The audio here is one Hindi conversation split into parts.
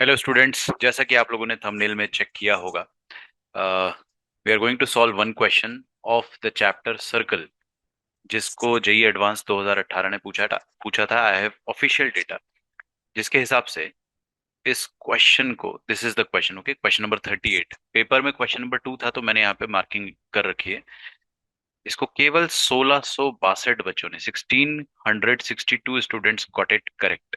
हेलो स्टूडेंट्स, जैसा कि आप लोगों ने थंबनेल में चेक किया होगा, we are going to solve one question of the chapter circle, जिसको जेई एडवांस 2018 ने पूछा था। आई हैव ऑफिशियल डेटा जिसके हिसाब से इस क्वेश्चन को, this is the question, okay, question number 38। Paper में क्वेश्चन नंबर 2 था, तो मैंने यहाँ पे मार्किंग कर रखी है। इसको केवल 1662 बच्चों ने, 1662 स्टूडेंट्स गॉट इट करेक्ट।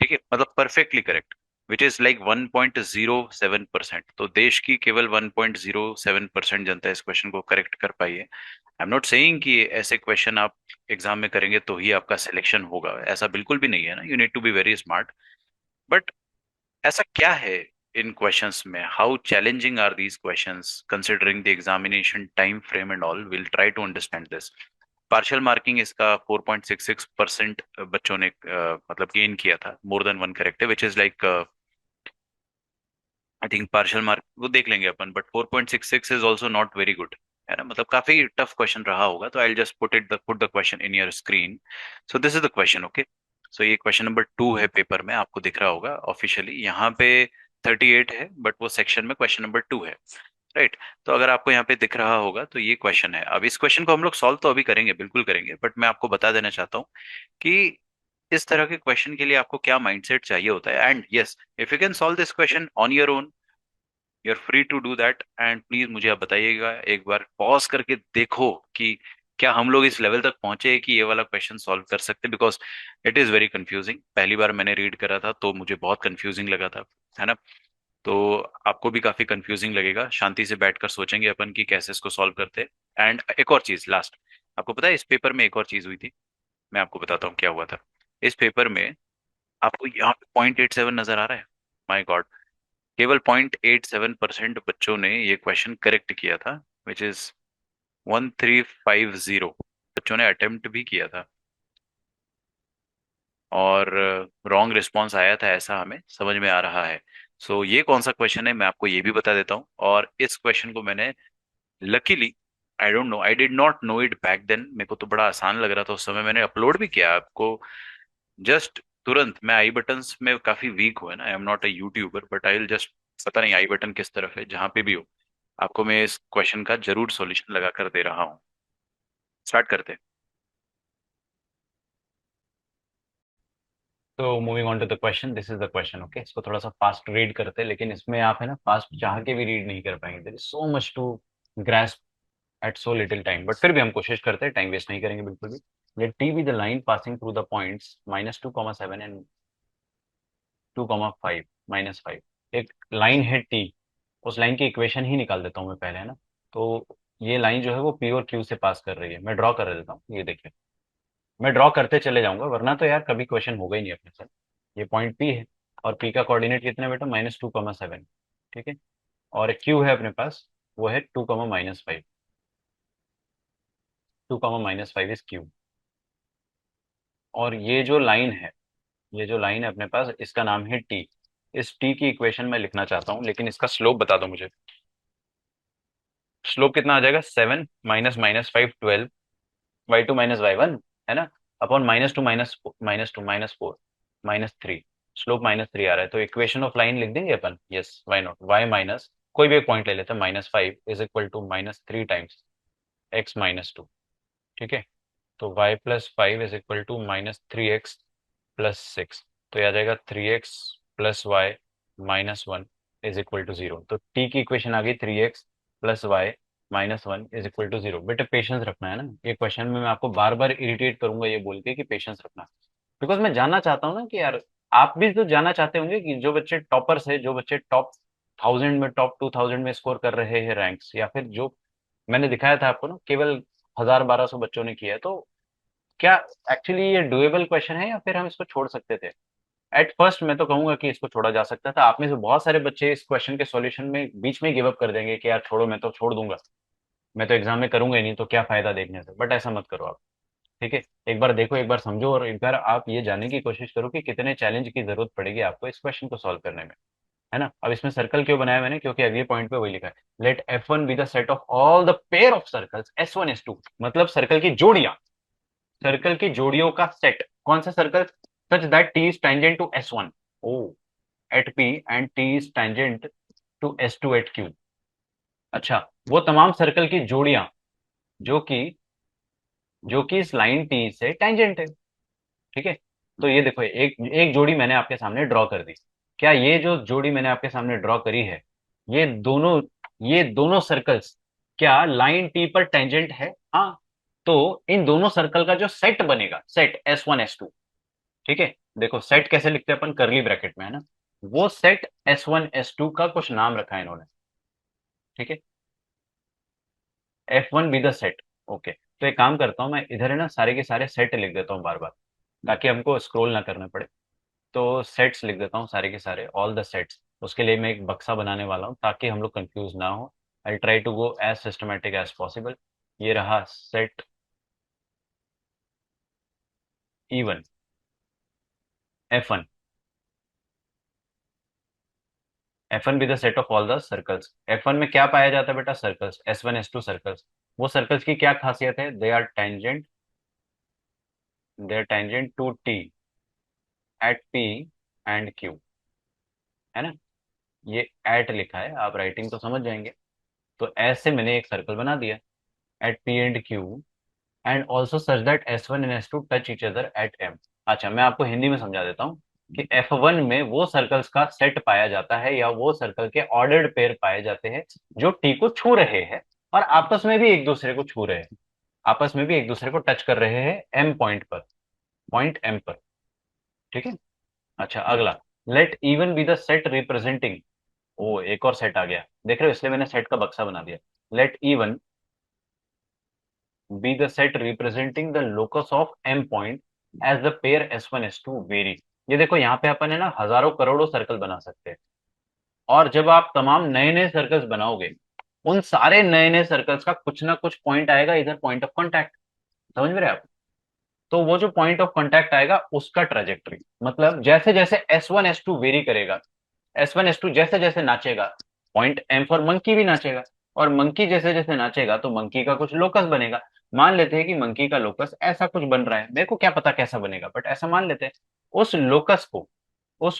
ठीक है, मतलब perfectly correct, which is like 1.07%। तो देश की केवल 1.07% जनता इस क्वेश्चन को करेक्ट कर पाई है। आई एम नॉट सेइंग कि ऐसे क्वेश्चन आप एग्जाम में करेंगे तो ही आपका सिलेक्शन होगा, ऐसा बिल्कुल भी नहीं है ना। You need to be very smart. But ऐसा क्या है इन क्वेश्चंस में, how challenging are these questions considering the examination time frame and all, will try to understand this. Partial marking इसका 4.66% बच्चों ने मतलब गेन किया था, more than one correct, which is like I think partial mark वो देख लेंगे अपन, but 4.66 is also not very good, है ना। मतलब काफी टफ क्वेश्चन रहा होगा, तो I just put the question in your screen. So this is the question, okay. So ये क्वेश्चन नंबर 2 है, पेपर में आपको दिख रहा होगा ऑफिशियली यहाँ पे 38 है, बट वो सेक्शन में क्वेश्चन नंबर 2 है, राइट। तो अगर आपको यहाँ पे दिख रहा होगा तो ये क्वेश्चन है। अब इस क्वेश्चन को हम लोग सॉल्व तो अभी करेंगे, बिल्कुल करेंगे, बट मैं आपको बता देना चाहता हूँ कि इस तरह के क्वेश्चन के लिए आपको क्या माइंडसेट चाहिए होता है। And yes, if you can solve this question on your own, you are free to do that. And please मुझे आप बताइएगा, एक बार पॉज करके देखो कि क्या हम लोग इस लेवल तक पहुंचे कि ये वाला क्वेश्चन सॉल्व कर सकते, because it is very confusing. पहली बार मैंने रीड करा था तो मुझे बहुत कंफ्यूजिंग लगा था, है ना। तो आपको भी काफी कंफ्यूजिंग लगेगा। शांति से बैठकर सोचेंगे अपन कि कैसे इसको सॉल्व करते हैं। एंड एक और चीज लास्ट, आपको पता है इस पेपर में एक और चीज हुई थी। मैं आपको बताता हूँ क्या हुआ था इस पेपर में। आपको यहाँ पे 0.87 नजर आ रहा है? माय गॉड, केवल 0.87% बच्चों ने ये क्वेश्चन करेक्ट किया था, विच इज 1350 बच्चों ने अटेम्प्ट भी किया था। और रॉन्ग रिस्पॉन्स आया था, ऐसा हमें समझ में आ रहा है। सो ये कौन सा क्वेश्चन है मैं आपको ये भी बता देता हूँ। और इस क्वेश्चन को मैंने luckily, I don't know, I did not know it back then, मेरे को तो बड़ा आसान लग रहा था उस समय, मैंने अपलोड भी किया आपको जस्ट तुरंत। मैं आई बटन्स में काफी वीक हूँ, है ना, I am not a YouTuber, but I will just, पता नहीं आई बटन किस तरफ है, जहां पे भी हो आपको मैं इस क्वेश्चन का जरूर सॉल्यूशन लगा कर दे रहा हूँ। स्टार्ट करते हैं। तो moving on to the question, this is the question. Okay, इसको थोड़ा सा फास्ट रीड करते हैं, लेकिन इसमें आप है ना फास्ट चाह के भी रीड नहीं कर पाएंगे। There is so much to grasp at so little time, but फिर भी हम कोशिश करते हैं, टाइम वेस्ट नहीं करेंगे बिल्कुल भी। Let T be the line passing through the points -2, 7 and 2, 5, -5। एक लाइन है टी, उस लाइन की इक्वेशन ही निकाल देता हूँ मैं पहले, है ना। तो ये लाइन जो है वो पी और क्यू से पास कर रही है। मैं ड्रॉ कर देता हूँ, ये देखिए। मैं ड्रॉ करते चले जाऊंगा, वरना तो यार कभी क्वेश्चन होगा ही नहीं अपने से। ये पॉइंट पी है, और पी का कोऑर्डिनेट कितना है बेटा? -2, 7। ठीक है। और क्यू है अपने पास, वो है 2, -5। 2, -5 इज क्यू। और ये जो लाइन है, ये जो लाइन है अपने पास, इसका नाम है टी। इस टी की इक्वेशन मैं लिखना चाहता हूँ, लेकिन इसका स्लोप बता दो मुझे। स्लोप कितना आ जाएगा? 7 -5 12, y2 - y1, है ना, अपॉन -2 - 4 -3। स्लोप -3 आ रहा है, तो इक्वेशन ऑफ लाइन लिख देंगे अपन। Yes, why not. Y minus कोई भी एक पॉइंट ले लेते हैं, -5 is equal to -3 times x - 2। ठीक है। तो y+5 is equal to -3x+6। तो ये आ जाएगा 3x+y-1 इज इक्वल टू 0। तो t की इक्वेशन आ गई 3x+y-1 इज इक्वल टू 0। बेटा पेशेंस रखना है ना, ये क्वेश्चन में मैं आपको बार बार इरिटेट करूंगा ये बोल के कि पेशेंस रखना, बिकॉज मैं जानना चाहता हूँ ना कि यार आप भी तो जानना चाहते होंगे कि जो बच्चे टॉपर्स है, जो बच्चे टॉप 1000 में, टॉप 2000 में स्कोर कर रहे हैं रैंक्स, या फिर जो मैंने दिखाया था आपको ना, केवल 1000 1200 बच्चों ने किया है, तो क्या एक्चुअली ये डुएबल क्वेश्चन है या फिर हम इसको छोड़ सकते थे? एट फर्स्ट मैं तो कहूंगा कि इसको छोड़ा जा सकता था। आप में से बहुत सारे बच्चे इस क्वेश्चन के सॉल्यूशन में बीच में गिव अप कर देंगे कि यार छोड़ो, मैं तो छोड़ दूंगा, मैं तो एग्जाम में करूंगा ही नहीं, तो क्या फायदा देखने से। बट ऐसा मत करो आप। ठीक है, एक बार देखो, एक बार समझो, और एक बार आप ये जानने की कोशिश करो कि कितने चैलेंज की जरूरत पड़ेगी आपको इस क्वेश्चन को सॉल्व करने में, है ना। अब इसमें सर्कल क्यों बनाया मैंने? क्योंकि अगले पॉइंट पे वही लिखा है, let F1 be the set of all the pair of circles S1 S2, मतलब सर्कल की जोड़ियां, सर्कल की जोड़ियों का सेट। कौन सा circle? Such that T is tangent to S1। Oh, at P and T is tangent to S two at Q. अच्छा, वो तमाम सर्कल की जोड़ियां जो कि इस लाइन टी से टेंजेंट है। ठीक है, तो ये देखो, एक एक जोड़ी मैंने आपके सामने ड्रॉ कर दी। क्या ये जो जोड़ी मैंने आपके सामने ड्रॉ करी है, ये दोनों सर्कल्स क्या लाइन टी पर टेंजेंट है? हाँ। तो इन दोनों सर्कल का जो सेट बनेगा, सेट S1 S2, ठीक है, देखो सेट कैसे लिखते हैं अपन, करली ब्रैकेट में, है ना। वो सेट S1 S2 का कुछ नाम रखा है इन्होंने। ठीक है, F1 be the set. Okay, तो एक काम करता हूं मैं, इधर है ना सारे के सारे सेट लिख देता हूँ बार बार, ताकि हमको स्क्रॉल ना करना पड़े। तो सेट्स लिख देता हूँ सारे के सारे, ऑल द सेट्स। उसके लिए मैं एक बक्सा बनाने वाला हूँ ताकि हम लोग कंफ्यूज ना हो। I try to go as systematic as possible. ये रहा set E1 F1। F1 be the set of all the circles. F1 में क्या पाया जाता है बेटा? Circles, S1 S2 circles. वो सर्कल्स की क्या खासियत है? They are tangent to T at P and Q, है ना। ये एट लिखा है, आप राइटिंग तो समझ जाएंगे। तो ऐसे मैंने एक सर्कल बना दिया at P and Q, and also such that S1 and S2 touch each other at M। अच्छा, मैं आपको हिंदी में समझा देता हूँ कि F1 में वो सर्कल्स का सेट पाया जाता है, या वो सर्कल के ऑर्डर्ड पेयर पाए जाते हैं जो T को छू रहे हैं और आपस में भी एक दूसरे को छू रहे हैं, आपस में भी एक दूसरे को टच कर रहे हैं M पॉइंट पर, पॉइंट M पर। ठीक है। अच्छा, अगला, let E one be the set representing. ओ, एक और सेट आ गया, देख रहे हो, इसलिए मैंने सेट का बक्सा बना दिया। Let E one be the set representing the locus of M point as the pair S1 S2 vary। ये देखो, यहाँ पे अपन है ना हजारों करोड़ों सर्कल बना सकते हैं, और जब आप तमाम नए नए सर्कल्स बनाओगे, उन सारे नए नए सर्कल्स का कुछ ना कुछ पॉइंट आएगा इधर, पॉइंट ऑफ कांटेक्ट। समझ में रहे आप? तो वो जो पॉइंट ऑफ कांटेक्ट आएगा उसका ट्रेजेक्टरी, मतलब जैसे जैसे S1 S2 वेरी करेगा, S1 S2 जैसे जैसे नाचेगा, पॉइंट M फॉर मंकी भी नाचेगा, और मंकी जैसे जैसे नाचेगा तो मंकी का कुछ लोकस बनेगा। मान लेते हैं कि मंकी का लोकस ऐसा कुछ बन रहा है, मेरे को क्या पता कैसा बनेगा, बट ऐसा मान लेते हैं। उस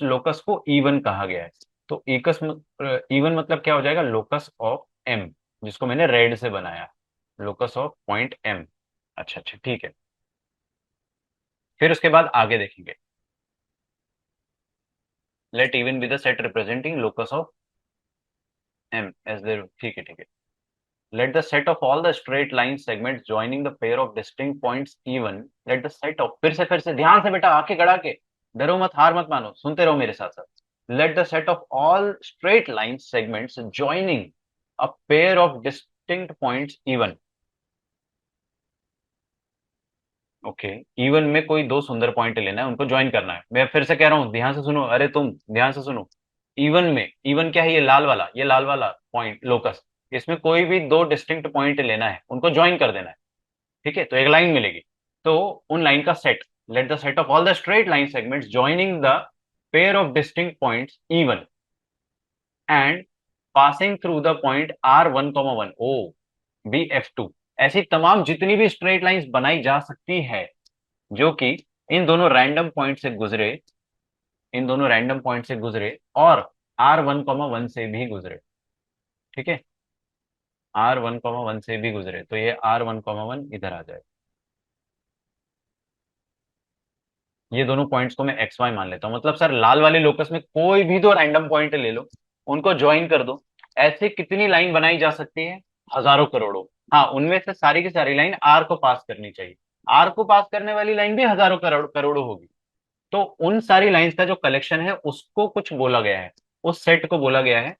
लोकस को इवन कहा गया है। तो इवन मतलब क्या हो जाएगा? लोकस ऑफ M, जिसको मैंने रेड से बनाया, लोकस ऑफ पॉइंट M। अच्छा अच्छा, ठीक है। फिर उसके बाद आगे देखेंगे, let E one be the set representing locus of M as there. ठीक है ठीक है। Let the set of all the straight line segments joining the pair of distinct points even, let the set of, फिर से ध्यान से बेटा, आंखें गड़ा के, डरो मत, हार मत मानो, सुनते रहो मेरे साथ साथ। Let the set of all straight line segments joining a pair of distinct points even। Okay, even में कोई दो सुंदर पॉइंट लेना है, उनको ज्वाइन करना है। मैं फिर से कह रहा हूं, ध्यान से सुनो, अरे तुम ध्यान से सुनो। इवन में, इवन क्या है? ये लाल वाला पॉइंट लोकस, इसमें कोई भी दो डिस्टिंक्ट पॉइंट लेना है, उनको ज्वाइन कर देना है। ठीक है, तो एक लाइन मिलेगी। तो उन लाइन का set, let the set of all the straight line segments joining the pair of distinct points E one and passing through the point R1, oh be F2। ऐसी तमाम जितनी भी स्ट्रेट लाइंस बनाई जा सकती है जो कि इन दोनों रैंडम पॉइंट से गुजरे, और R1, 1 से भी गुजरे। ठीक है, R1, 1 से भी गुजरे, तो ये R1, 1 इधर आ जाए। ये दोनों पॉइंट्स को मैं एक्स वाई मान लेता हूं, मतलब सर लाल वाले लोकस में कोई भी दो रैंडम पॉइंट ले लो, उनको ज्वाइन कर दो। ऐसे कितनी लाइन बनाई जा सकती है? हजारों करोड़ों। हाँ, उनमें से सारी की सारी लाइन आर को पास करनी चाहिए, आर को पास करने वाली लाइन भी हजारों करोड़ों होगी। तो उन सारी लाइंस का जो कलेक्शन है उसको कुछ बोला गया है, उस सेट को बोला गया है,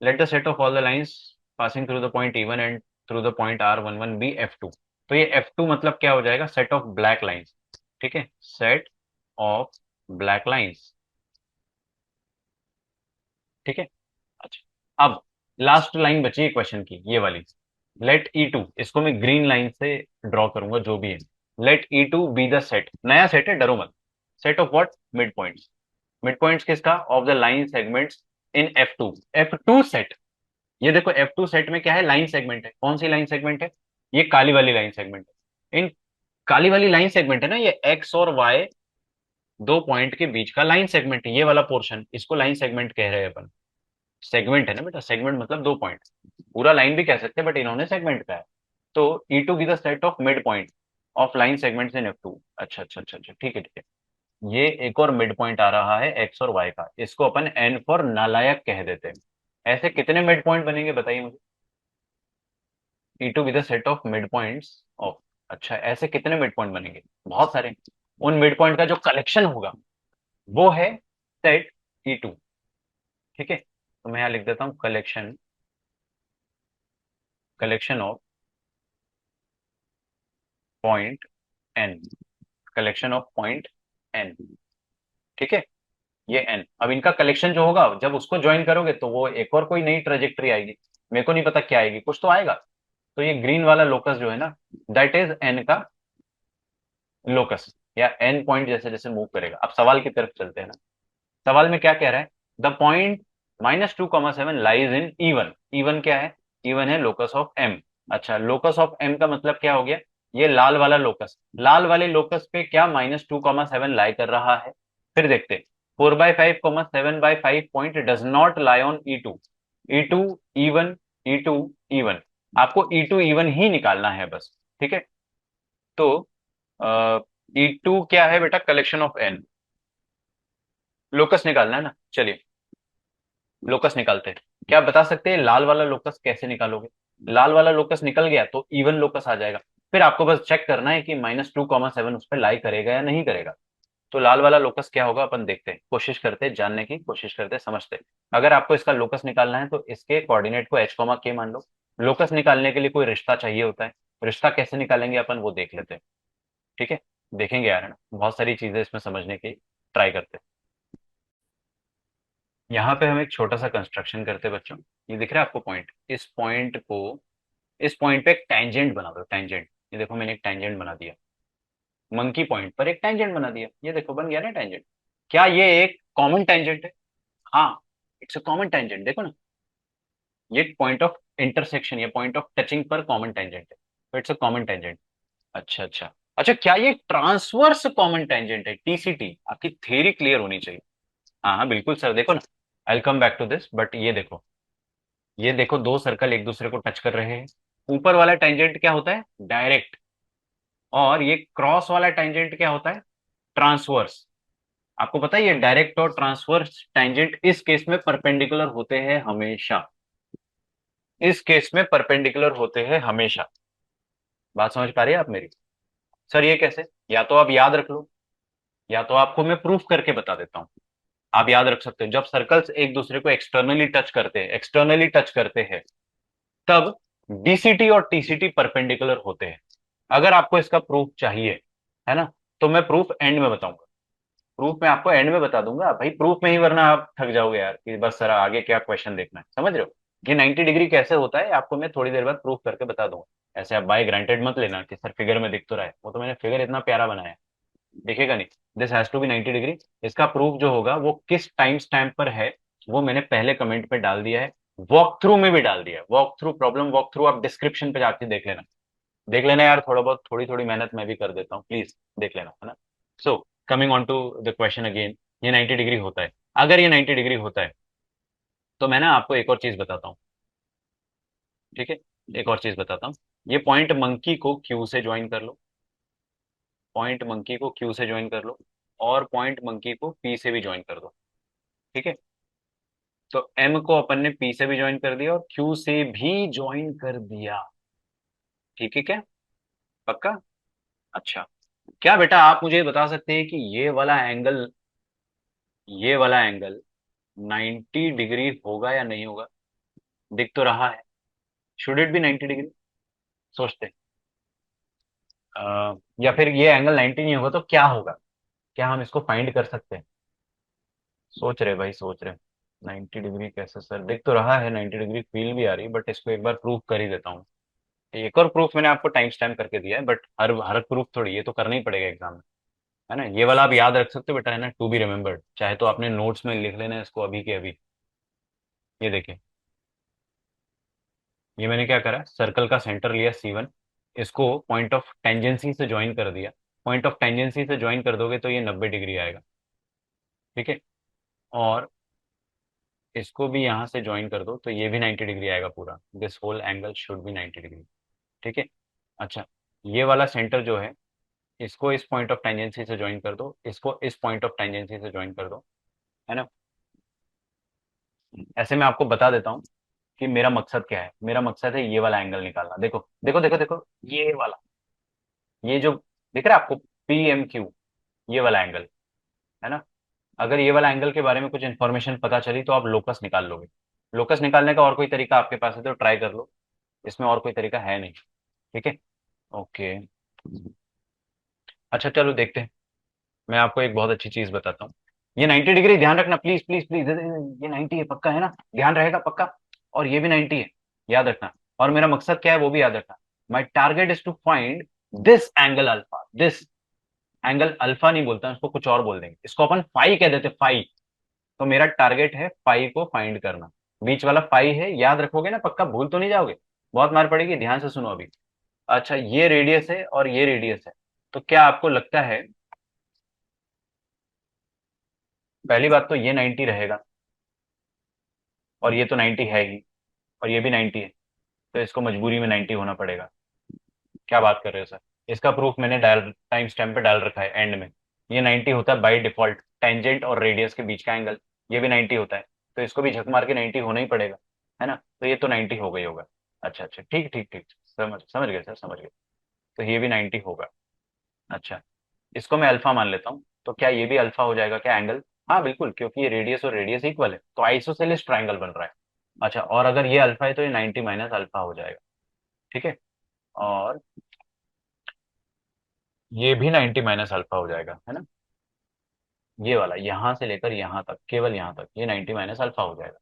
let the set of all the lines passing through the point E one and through the point R11 be F2। तो ये F2 मतलब क्या हो जाएगा? Set of black lines. ठीक है, सेट ऑफ ब्लैक लाइंस। ठीक है। अच्छा, अब लास्ट लाइन बची है क्वेश्चन की, ये वाली, लेट E2, इसको मैं ग्रीन लाइन से ड्रॉ करूंगा जो भी है। Let E2 be the set, नया सेट है, डरो मत। Set of what? Mid points. Mid points किसका? Of the line segments in F2। F2 set, ये देखो F2 सेट में क्या है? लाइन सेगमेंट है। कौन सी लाइन सेगमेंट है? ये काली वाली लाइन सेगमेंट है। इन काली वाली लाइन सेगमेंट है ना, ये एक्स और वाई दो पॉइंट के बीच का लाइन सेगमेंट, ये वाला पोर्शन, इसको लाइन सेगमेंट कह रहे हैं अपन। सेगमेंट है ना बेटा, सेगमेंट मतलब दो पॉइंट। पूरा लाइन भी कह सकते हैं बट इन्होंने सेगमेंट का है। तो ई टू की the set of mid point of line segments in F two. अच्छा अच्छा अच्छा अच्छा, ठीक है ठीक है। ये एक और मिड पॉइंट आ रहा है एक्स और वाई का, इसको अपन एन फॉर नालायक कह देते हैं। ऐसे कितने मिड पॉइंट बनेंगे बताइए मुझे। E two with the set of mid points of, अच्छा ऐसे कितने मिड पॉइंट बनेंगे, बहुत सारे। उन मिड पॉइंट का जो कलेक्शन होगा वो है सेट ई टू। ठीक है, तो मैं यहाँ लिख देता हूँ collection, collection of point N, collection of point N. ठीक है, ये एन, अब इनका कलेक्शन जो होगा जब उसको ज्वाइन करोगे तो वो एक और कोई नई ट्रेजेक्टरी आएगी। मेरे को नहीं पता क्या आएगी, कुछ तो आएगा। तो ये ग्रीन वाला लोकस जो है ना, दैट इज एन का लोकस, या एन पॉइंट जैसे जैसे मूव करेगा। अब सवाल की तरफ चलते हैं ना। सवाल में क्या कह रहा है, the point -2,7 lies in E1। E1 क्या है, E1 है लोकस ऑफ एम। अच्छा, लोकस ऑफ एम का मतलब क्या हो गया, ये लाल वाला लोकस, लाल वाले लोकस पे क्या -2,7 लाई कर रहा है। फिर देखते, 4/5, 7/5 point does not lie on E2। E2 E1, E2 E1, आपको E2 E1 ही निकालना है बस। ठीक है, तो E2 क्या है बेटा, कलेक्शन ऑफ एन, लोकस निकालना है ना। चलिए लोकस निकालते हैं। क्या आप बता सकते हैं लाल वाला लोकस कैसे निकालोगे। लाल वाला लोकस निकल गया तो इवन लोकस आ जाएगा। फिर आपको बस चेक करना है कि -2,7 उस पर लाई करेगा या नहीं करेगा। तो लाल वाला लोकस क्या होगा अपन देखते हैं, कोशिश करते हैं जानने की, कोशिश करते हैं समझते हैं। अगर आपको इसका लोकस निकालना है तो इसके कोऑर्डिनेट को h, k मान लो। लोकस निकालने के लिए कोई रिश्ता चाहिए होता है, रिश्ता कैसे निकालेंगे अपन वो देख लेते हैं। ठीक है, देखेंगे यार, है ना, बहुत सारी चीजें इसमें समझने की ट्राई करते हैं। यहाँ पे हम एक छोटा सा कंस्ट्रक्शन करते हैं बच्चों। ये दिख रहा है आपको पॉइंट, इस पॉइंट को, इस पॉइंट पे एक टेंजेंट बना दो, टेंजेंट। ये देखो मैंने एक टेंजेंट बना दिया, मंकी पॉइंट पर एक टेंजेंट बना दिया, ये देखो बन गया ना टेंजेंट। क्या ये एक कॉमन टेंजेंट है, हाँ, इट्स अ कॉमन टेंजेंट, देखो ना। ये पॉइंट ऑफ इंटरसेक्शन या पॉइंट ऑफ टचिंग पर कॉमन टेंजेंट है, तो इट्स अ कॉमन टेंजेंट। अच्छा अच्छा अच्छा, क्या ये ट्रांसवर्स कॉमन टेंजेंट है, टीसीटी, आपकी थ्योरी क्लियर होनी चाहिए। हाँ हाँ बिल्कुल सर, देखो ना, I will come back to this, but ये देखो, ये देखो दो सर्कल एक दूसरे को टच कर रहे हैं। ऊपर वाला टेंजेंट क्या होता है, डायरेक्ट। और ये क्रॉस वाला टेंजेंट क्या होता है, ट्रांसवर्स। आपको पता है ये डायरेक्ट और ट्रांसवर्स टेंजेंट इस केस में परपेंडिकुलर होते हैं हमेशा, इस केस में परपेंडिकुलर होते हैं हमेशा। बात समझ पा रही है आप मेरी। सर ये कैसे, या तो आप याद रख लो, या तो आपको मैं प्रूफ करके बता देता हूं। आप याद रख सकते हो, जब सर्कल्स एक दूसरे को एक्सटर्नली टच करते हैं, एक्सटर्नली टच करते हैं, तब डीसीटी और टीसीटी परपेंडिकुलर होते हैं। अगर आपको इसका प्रूफ चाहिए, है ना, तो मैं प्रूफ एंड में बताऊंगा। प्रूफ मैं आपको एंड में बता दूंगा भाई, प्रूफ में ही, वरना आप थक जाओगे यार कि बस सर आगे क्या क्वेश्चन देखना है, समझ रहे हो। ये 90 डिग्री कैसे होता है आपको मैं थोड़ी देर बाद प्रूफ करके बता दूंगा। ऐसे आप बाय ग्रांटेड मत लेना कि सर फिगर में दिख तो रहा है, वो तो मैंने फिगर इतना प्यारा बनाया है, दिखेगा नहीं। This has to be 90 degree. इसका प्रूफ जो होगा वो किस टाइम स्टैम्प पर है, वो मैंने पहले कमेंट पे डाल दिया है, वॉक थ्रू में भी डाल दिया है। Walk through, problem walk through आप डिस्क्रिप्शन पे जाके देख लेना। देख लेना यार, थोड़ा बहुत, थोड़ी थोड़ी मेहनत मैं भी कर देता हूँ, प्लीज देख लेना, है ना। So coming on to the question again, ये 90 डिग्री होता है। अगर ये 90 डिग्री होता है तो मैं ना आपको एक और चीज बताता हूँ। ठीक है, एक और चीज बताता हूँ। ये पॉइंट मंकी को क्यू से ज्वाइन कर लो, पॉइंट मंकी को क्यू से ज्वाइन कर लो, और पॉइंट मंकी को पी से भी ज्वाइन कर दो। ठीक है, तो एम को अपन ने पी से भी ज्वाइन कर दिया और क्यू से भी ज्वाइन कर दिया। ठीक है क्या, पक्का। अच्छा, क्या बेटा आप मुझे बता सकते हैं कि ये वाला एंगल 90 डिग्री होगा या नहीं होगा। दिख तो रहा है, शुड इट बी 90 डिग्री, सोचते हैं। या फिर ये एंगल 90 नहीं होगा तो क्या होगा, क्या हम इसको फाइंड कर सकते हैं। सोच रहे भाई, सोच रहे। 90 डिग्री कैसे सर, दिख तो रहा है 90 डिग्री, फील भी आ रही है, बट इसको एक बार प्रूफ कर ही देता हूँ। एक और प्रूफ मैंने आपको टाइम स्टैम्प करके दिया है, बट हर हर प्रूफ थोड़ी, ये तो करना ही पड़ेगा एग्जाम में, है ना। ये वाला आप याद रख सकते हो बेटा, है ना, टू बी रिमेम्बर्ड। चाहे तो आपने नोट्स में लिख लेना है इसको अभी के अभी। ये देखिए, ये मैंने क्या करा, सर्कल का सेंटर लिया C1, इसको पॉइंट ऑफ टेंजेंसी से ज्वाइन कर दिया। पॉइंट ऑफ टेंजेंसी से ज्वाइन कर दोगे तो ये 90 डिग्री आएगा। ठीक है, और इसको भी यहाँ से ज्वाइन कर दो तो ये भी 90 डिग्री आएगा पूरा, this whole angle should be 90 degree. ठीक है। अच्छा, ये वाला सेंटर जो है, इसको इस पॉइंट ऑफ टेंजेंसी से ज्वाइन कर दो, इसको इस पॉइंट ऑफ टेंजेंसी से ज्वाइन कर दो, है ना। ऐसे मैं आपको बता देता हूँ कि मेरा मकसद क्या है। मेरा मकसद है ये वाला एंगल निकालना। देखो देखो देखो देखो, ये वाला, ये जो दिख रहा है आपको, पी एम क्यू, ये वाला एंगल, है ना। अगर ये वाला एंगल के बारे में कुछ इन्फॉर्मेशन पता चली तो आप लोकस निकाल लोगे। लोकस निकालने का और कोई तरीका आपके पास है तो ट्राई कर लो, इसमें और कोई तरीका है नहीं। ठीक है। ओके। अच्छा चलो देखते हैं। मैं आपको एक बहुत अच्छी चीज बताता हूँ। ये 90 डिग्री ध्यान रखना, प्लीज प्लीज प्लीज, ये 90 है पक्का, है ना, ध्यान रहेगा पक्का। और ये भी 90 है, याद रखना। और मेरा मकसद क्या है वो भी याद रखना। My target is to find this angle alpha, this angle alpha नहीं बोलता, इसको कुछ और बोल देंगे, इसको अपन फाई कह देते, फाई। तो मेरा टारगेट है फाई को फाइंड करना। बीच वाला फाई है, याद रखोगे ना पक्का, भूल तो नहीं जाओगे। बहुत मार पड़ेगी, ध्यान से सुनो अभी। अच्छा, ये रेडियस है और ये रेडियस है, तो क्या आपको लगता है, पहली बात तो ये 90 रहेगा, और ये तो 90 है ही, और ये भी 90 है, तो इसको मजबूरी में 90 होना पड़ेगा। क्या बात कर रहे हो सर, इसका प्रूफ मैंने डाल, टाइम स्टैम्प पे डाल रखा है एंड में। ये 90 होता है बाय डिफॉल्ट, टेंजेंट और रेडियस के बीच का एंगल, ये भी 90 होता है, तो इसको भी झक मार के 90 होना ही पड़ेगा, है ना। तो ये तो 90 हो गई होगा। अच्छा अच्छा, ठीक ठीक ठीक, समझ समझ गए सर, समझ गए। तो ये भी 90 होगा। अच्छा, इसको मैं अल्फा मान लेता हूँ, तो क्या ये भी अल्फा हो जाएगा क्या एंगल? हाँ बिल्कुल, क्योंकि ये रेडियस और रेडियस इक्वल है, तो आइसोसेलेस ट्रायंगल बन रहा है। अच्छा, और अगर ये अल्फा है तो ये 90 माइनस अल्फा हो जाएगा। ठीक है। और ये भी 90 माइनस अल्फा हो जाएगा, है ना। ये वाला यहां से लेकर यहां तक, केवल यहां तक, ये 90 माइनस अल्फा हो जाएगा।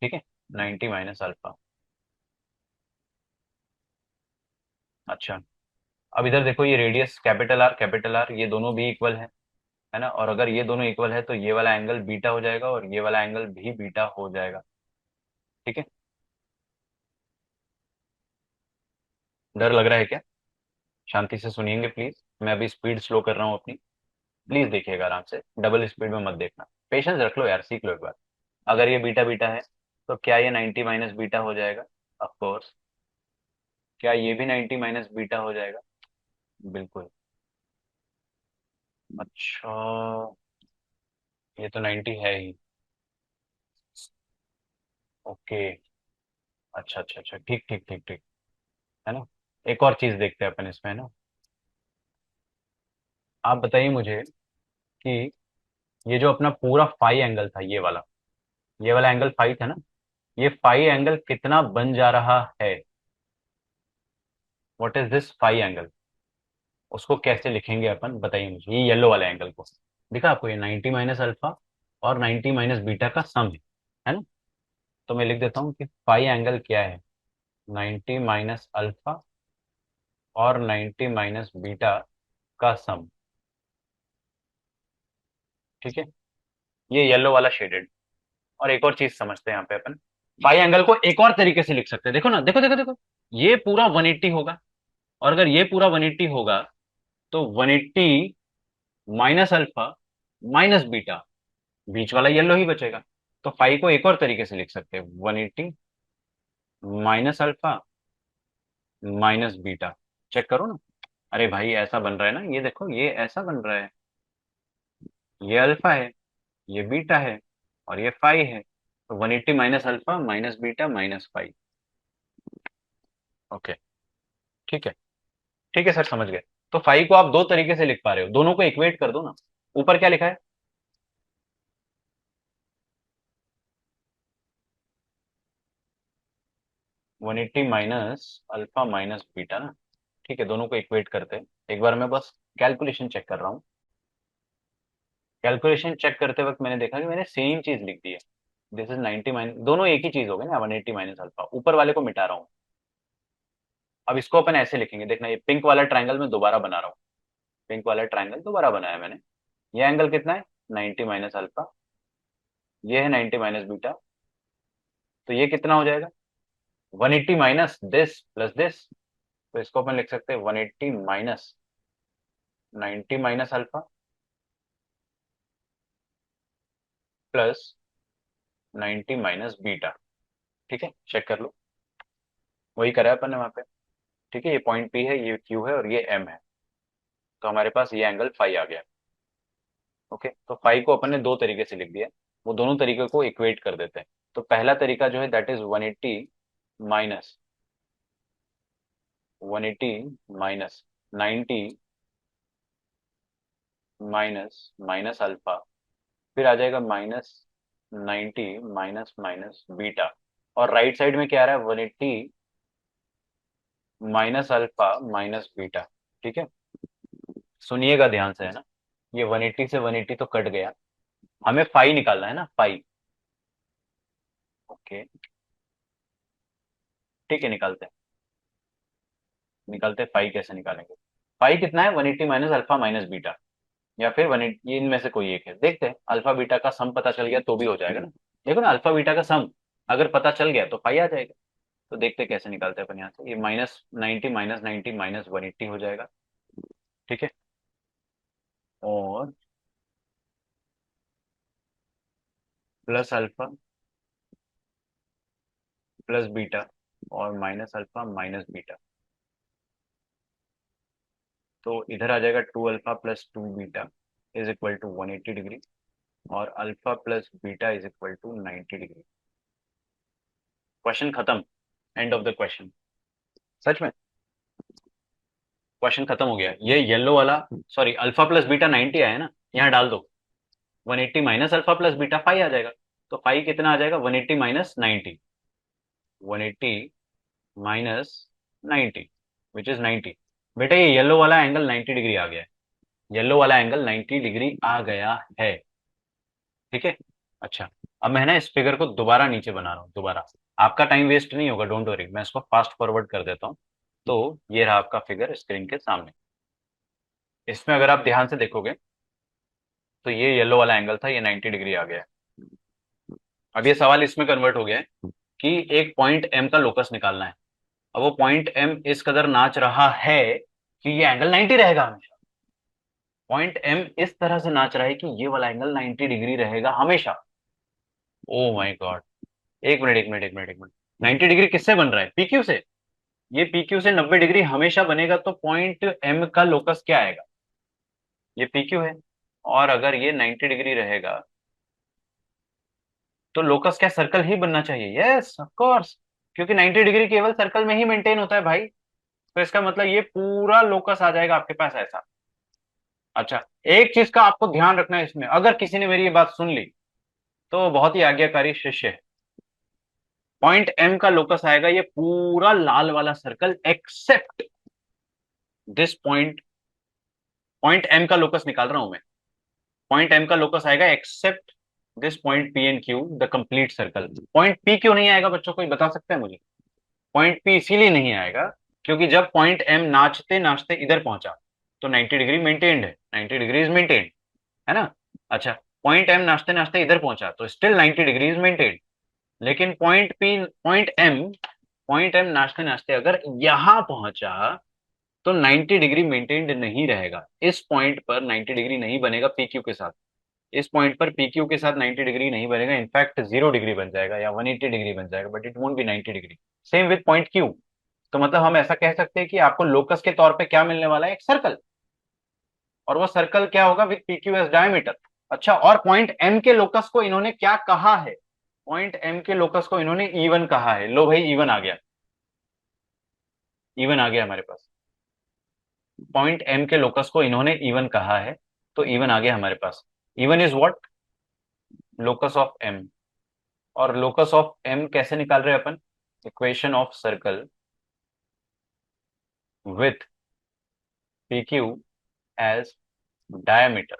ठीक है, 90 माइनस अल्फा। अच्छा, अब इधर देखो, ये रेडियस कैपिटल आर ये दोनों भी इक्वल है ना। और अगर ये दोनों इक्वल है तो ये वाला एंगल बीटा हो जाएगा और ये वाला एंगल भी बीटा हो जाएगा। ठीक है। डर लग रहा है क्या? शांति से सुनिएंगे प्लीज, मैं अभी स्पीड स्लो कर रहा हूँ अपनी, प्लीज देखिएगा आराम से, डबल स्पीड में मत देखना, पेशेंस रख लो यार, सीख लो एक बार। अगर ये बीटा बीटा है तो क्या ये 90 माइनस बीटा हो जाएगा? Of course. क्या ये भी 90 माइनस बीटा हो जाएगा? बिल्कुल। अच्छा, ये तो 90 है ही। ओके। अच्छा अच्छा अच्छा, ठीक ठीक ठीक ठीक, है ना। एक और चीज देखते हैं अपन इसमें, है ना। आप बताइए मुझे कि ये जो अपना पूरा फाई एंगल था, ये वाला एंगल फाई था ना, ये फाई एंगल कितना बन जा रहा है? What is this phi angle? उसको कैसे लिखेंगे अपन, बताइए मुझे, ये येलो वाले एंगल को। दिखा आपको, ये 90 माइनस अल्फा और 90 माइनस बीटा का सम है ना। तो मैं लिख देता हूँ कि फाई एंगल क्या है, 90 माइनस अल्फा और 90 माइनस बीटा का सम। ठीक है, ये येलो वाला शेडेड। और एक और चीज समझते हैं यहाँ पे अपन, फाई एंगल को एक और तरीके से लिख सकते हैं, देखो ना, देखो देखो देखो, ये पूरा 180 होगा, और अगर ये पूरा 180 होगा तो 180 माइनस अल्फा माइनस बीटा, बीच वाला येलो ही बचेगा। तो फाई को एक और तरीके से लिख सकते हैं, 180 minus alpha minus beta. Check करो ना, अरे भाई ऐसा बन रहा है ना, ये देखो ये ऐसा बन रहा है, ये अल्फा है, ये बीटा है, और ये फाई है, तो 180 minus alpha minus beta minus phi. Okay, ठीक है, ठीक है सर, समझ गए। तो फाई को आप दो तरीके से लिख पा रहे हो, दोनों को इक्वेट कर दो ना। ऊपर क्या लिखा है? 180 माइनस अल्फा माइनस बीटा ना। ठीक है, दोनों को इक्वेट करते हैं। एक बार मैं बस कैलकुलेशन चेक कर रहा हूँ। कैलकुलेशन चेक करते वक्त मैंने देखा कि मैंने सेम चीज लिख दी है। दिस इज 90 माइनस, दोनों एक ही चीज हो गए ना, 180 माइनस अल्फा, ऊपर वाले को मिटा रहा हूँ। अब इसको अपन ऐसे लिखेंगे, देखना, ये पिंक वाला ट्रायंगल मैं दोबारा बना रहा हूँ, पिंक वाला ट्रायंगल दोबारा बनाया मैंने। ये एंगल कितना है? 90 माइनस अल्फा, ये है 90 माइनस बीटा, तो ये कितना हो जाएगा? 180 माइनस दिस प्लस दिस, तो इसको अपन लिख सकते हैं 180 minus 90 minus alpha plus 90 minus beta. ठीक है, चेक कर लो, वही करा है अपन ने वहां पे। ठीक है, ये पॉइंट पी है, ये क्यू है और ये एम है, तो हमारे पास ये एंगल फाई आ गया। ओके, तो फाई को अपन ने दो तरीके से लिख दिया, वो दोनों तरीके को इक्वेट कर देते हैं। तो पहला तरीका जो है that is 180 minus 180 minus 90 minus minus alpha, फिर आ जाएगा माइनस 90 माइनस माइनस बीटा, और राइट साइड में क्या आ रहा है 180 माइनस अल्फा माइनस बीटा। ठीक है, सुनिएगा ध्यान से, है ना, ये 180 से 180 तो कट गया, हमें फाई निकालना है ना, फाई। ओके, ठीक है, निकालते हैं फाई कैसे निकालेंगे। फाई कितना है 180 माइनस अल्फा माइनस बीटा, या फिर 180, ये इनमें से कोई एक है, देखते हैं। अल्फा बीटा का सम पता चल गया तो भी हो जाएगा ना, देखो ना, अल्फा बीटा का सम अगर पता चल गया तो फाई आ जाएगा। तो देखते हैं कैसे निकालते हैं अपन यहाँ से, ये माइनस नाइनटी माइनस 180 हो जाएगा। ठीक है, और प्लस अल्फा प्लस बीटा और माइनस अल्फा माइनस बीटा, तो इधर आ जाएगा 2 alpha plus 2 beta is equal to 180 degree, और alpha plus beta is equal to 90 degree. Question खत्म, एंड ऑफ द क्वेश्चन। सच में क्वेश्चन खत्म हो गया। ये येलो वाला, सॉरी, अल्फा प्लस बीटा 90 आया ना, यहाँ डाल दो, 180 minus alpha plus beta five आ जाएगा। तो फाइव कितना आ जाएगा 180 माइनस 90, 180 माइनस 90 विच इज 90। बेटा ये येलो वाला एंगल 90 डिग्री आ गया है, येलो वाला एंगल 90 डिग्री आ गया है। ठीक है, अच्छा, अब मैं ना इस फिगर को दोबारा नीचे बना रहा हूँ, दोबारा, आपका टाइम वेस्ट नहीं होगा, डोंट वरी, मैं इसको फास्ट फॉरवर्ड कर देता हूँ। तो ये रहा आपका फिगर स्क्रीन के सामने। इसमें अगर आप ध्यान से देखोगे तो ये येलो वाला एंगल था, ये 90 डिग्री आ गया है। अब ये सवाल इसमें कन्वर्ट हो गया है कि एक पॉइंट एम का लोकस निकालना है। अब वो पॉइंट एम इस कदर नाच रहा है कि ये एंगल 90 रहेगा हमेशा। पॉइंट एम इस तरह से नाच रहा है कि ये वाला एंगल 90 डिग्री रहेगा हमेशा। ओ माय गॉड, एक मिनट, 90 डिग्री किससे बन रहा है, पीक्यू से। ये पीक्यू से 90 डिग्री हमेशा बनेगा, तो पॉइंट एम का लोकस क्या आएगा, ये पीक्यू है, और अगर ये 90 डिग्री रहेगा तो लोकस क्या सर्कल ही बनना चाहिए, यस ऑफ कोर्स, क्योंकि 90 डिग्री केवल सर्कल में ही मेंटेन होता है भाई। तो इसका मतलब ये पूरा लोकस आ जाएगा आपके पास ऐसा। अच्छा, एक चीज का आपको ध्यान रखना है इसमें, अगर किसी ने मेरी ये बात सुन ली तो बहुत ही आज्ञाकारी शिष्य है। पॉइंट एम का लोकस आएगा ये पूरा लाल वाला circle except this point. Point M का लोकस निकाल रहा हूं मैं, पॉइंट एम का लोकस आएगा except this point P and Q the complete circle. Point P क्यों नहीं आएगा बच्चों, कोई बता सकते हैं मुझे। पॉइंट पी इसीलिए नहीं आएगा क्योंकि जब पॉइंट एम नाचते नाचते इधर पहुंचा तो 90 डिग्री मेंटेन्ड है, 90 डिग्री इज मेंटेन्ड, है ना। अच्छा, पॉइंट एम नाचते नाचते इधर पहुंचा तो स्टिल 90 डिग्री इज मेंटेन्ड। लेकिन पॉइंट एम नाचते नाचते अगर यहां पहुंचा तो 90 डिग्री मेंटेन्ड नहीं रहेगा, इस पॉइंट पर 90 डिग्री नहीं बनेगा पीक्यू के साथ, इस पॉइंट पर पीक्यू के साथ 90 डिग्री नहीं बनेगा, इनफैक्ट 0 डिग्री बन जाएगा या 180 डिग्री बन जाएगा, but it won't B 90 degree. Same with point Q. तो मतलब हम ऐसा कह सकते हैं कि आपको लोकस के तौर पे क्या मिलने वाला है, एक सर्कल, और वो सर्कल क्या होगा विद पीक्यू एज डायमीटर। अच्छा, और पॉइंट एम के लोकस को इन्होंने क्या कहा है, पॉइंट एम के लोकस को इन्होंने इवन कहा है। लो भाई, इवन आ गया, इवन आ गया हमारे पास। पॉइंट एम के लोकस को इन्होंने इवन कहा है, तो इवन आ गया हमारे पास। E one is what, locus of M. और लोकस ऑफ एम कैसे निकाल रहे हैं अपन, equation of circle with P Q as diameter,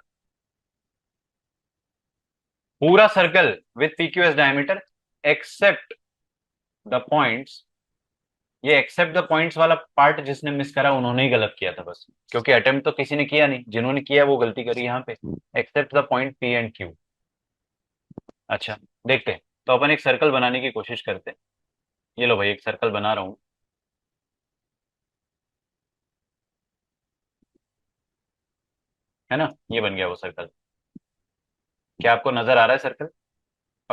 पूरा circle with P Q as diameter except the points. ये एक्सेप्ट द पॉइंट्स वाला पार्ट जिसने मिस करा उन्होंने ही गलत किया था बस, क्योंकि अटेम्प्ट तो किसी ने किया नहीं, जिन्होंने किया वो गलती करी यहाँ पे। Except the point P and Q. अच्छा, देखते हैं, तो अपन एक सर्कल बनाने की कोशिश करते हैं। ये लो भाई, एक सर्कल बना रहा हूं, है ना, ये बन गया वो सर्कल। क्या आपको नजर आ रहा है सर्कल,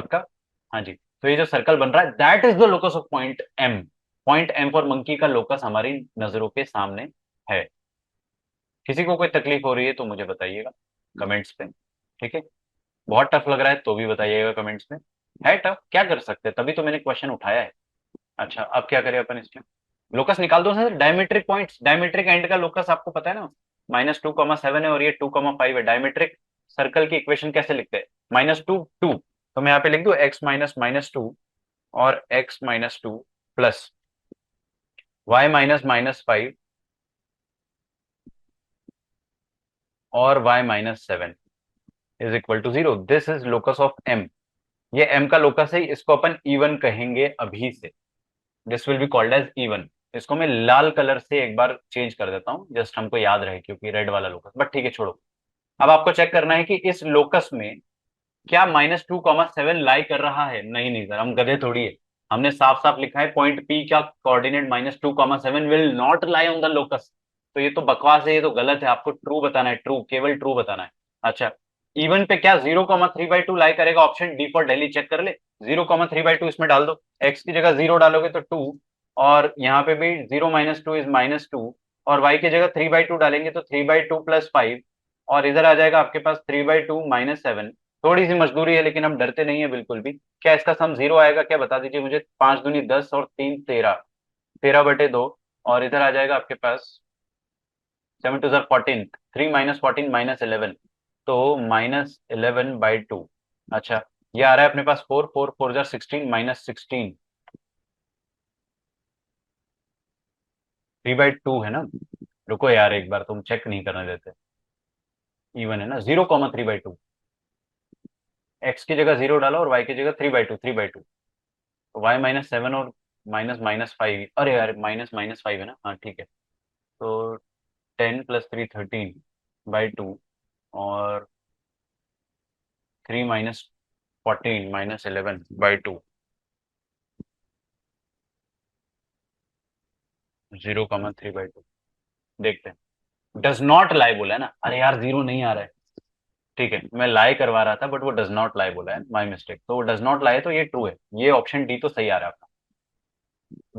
पक्का? हाँ जी। तो ये जो सर्कल बन रहा है that is the locus of point M. Point M for monkey का लोकस हमारी नजरों के सामने है। किसी को कोई तकलीफ हो रही है तो मुझे बताइएगा कमेंट्स पे, ठीक है? बहुत टफ लग रहा है तो भी बताइएगा कमेंट्स में। है टफ, क्या कर सकते हैं, तभी तो मैंने क्वेश्चन उठाया है। अच्छा, अब क्या करें अपन इसमें? लोकस निकाल दो sir. Diametric points, diametric end का लोकस आपको पता है ना, -2,7 है और ये 2,5 है। डायमेट्रिक सर्कल की इक्वेशन कैसे लिखते हैं? -2 2, तो मैं यहाँ पे लिख दूं x माइनस -2 और x -2 प्लस y -5 और y -7 is equal to 0। This is locus of m। ये m का लोकस है, इसको अपन इवन कहेंगे अभी से। This will be called as E one. इसको मैं लाल कलर से एक बार चेंज कर देता हूं, जस्ट हमको याद रहे, क्योंकि रेड वाला लोकस, बट ठीक है छोड़ो। अब आपको चेक करना है कि इस लोकस में क्या -2,7 लाई कर रहा है। नहीं नहीं सर, हम गधे थोड़ी है। हमने साफ साफ लिखा है पॉइंट पी का coordinate -2,7 will not lie on the locus. तो ये तो बकवास है, ये तो गलत है। आपको ट्रू बताना है, ट्रू, केवल ट्रू बताना है। अच्छा, इवन पे क्या 0,3/2 लाई करेगा? Option D for Delhi check कर ले। 0,3/2 इसमें डाल दो, एक्स की जगह 0 डालोगे तो 2, और यहाँ पे भी 0 -2 इज -2, और वाई की जगह 3/2 डालेंगे तो 3/2 प्लस 5, और इधर आ जाएगा आपके पास 3/2 -7। थोड़ी सी मजदूरी है लेकिन हम डरते नहीं है बिल्कुल भी। क्या इसका सम 0 आएगा क्या, बता दीजिए मुझे। 5 दूनी 10 और 3 13, 13/2, और इधर आ जाएगा आपके पास 7 2 14, 3 -14 -11, तो -11/2। अच्छा, ये आ रहा है अपने पास 4 4 4 16 -16, 3/2 है ना? रुको यार, एक बार तुम चेक नहीं करने देते। इवन है ना? 0,3/2। एक्स की जगह 0 डालो और वाई की जगह 3/2, 3/2, तो वाई -7 और -5। अरे यार, -5 है ना? हाँ ठीक है। तो 10 + 3 13/2, और 3 -14 -11/2, 0,3/2। देखते हैं। डज नॉट लाई बोला है ना? अरे यार, 0 नहीं आ रहा है। ठीक है, मैं लाई करवा रहा था बट वो डज नॉट लाई बोला है, माई मिस्टेक। तो वो डज नॉट लाई है तो ये ट्रू है। ये ऑप्शन डी तो सही आ रहा है आपका।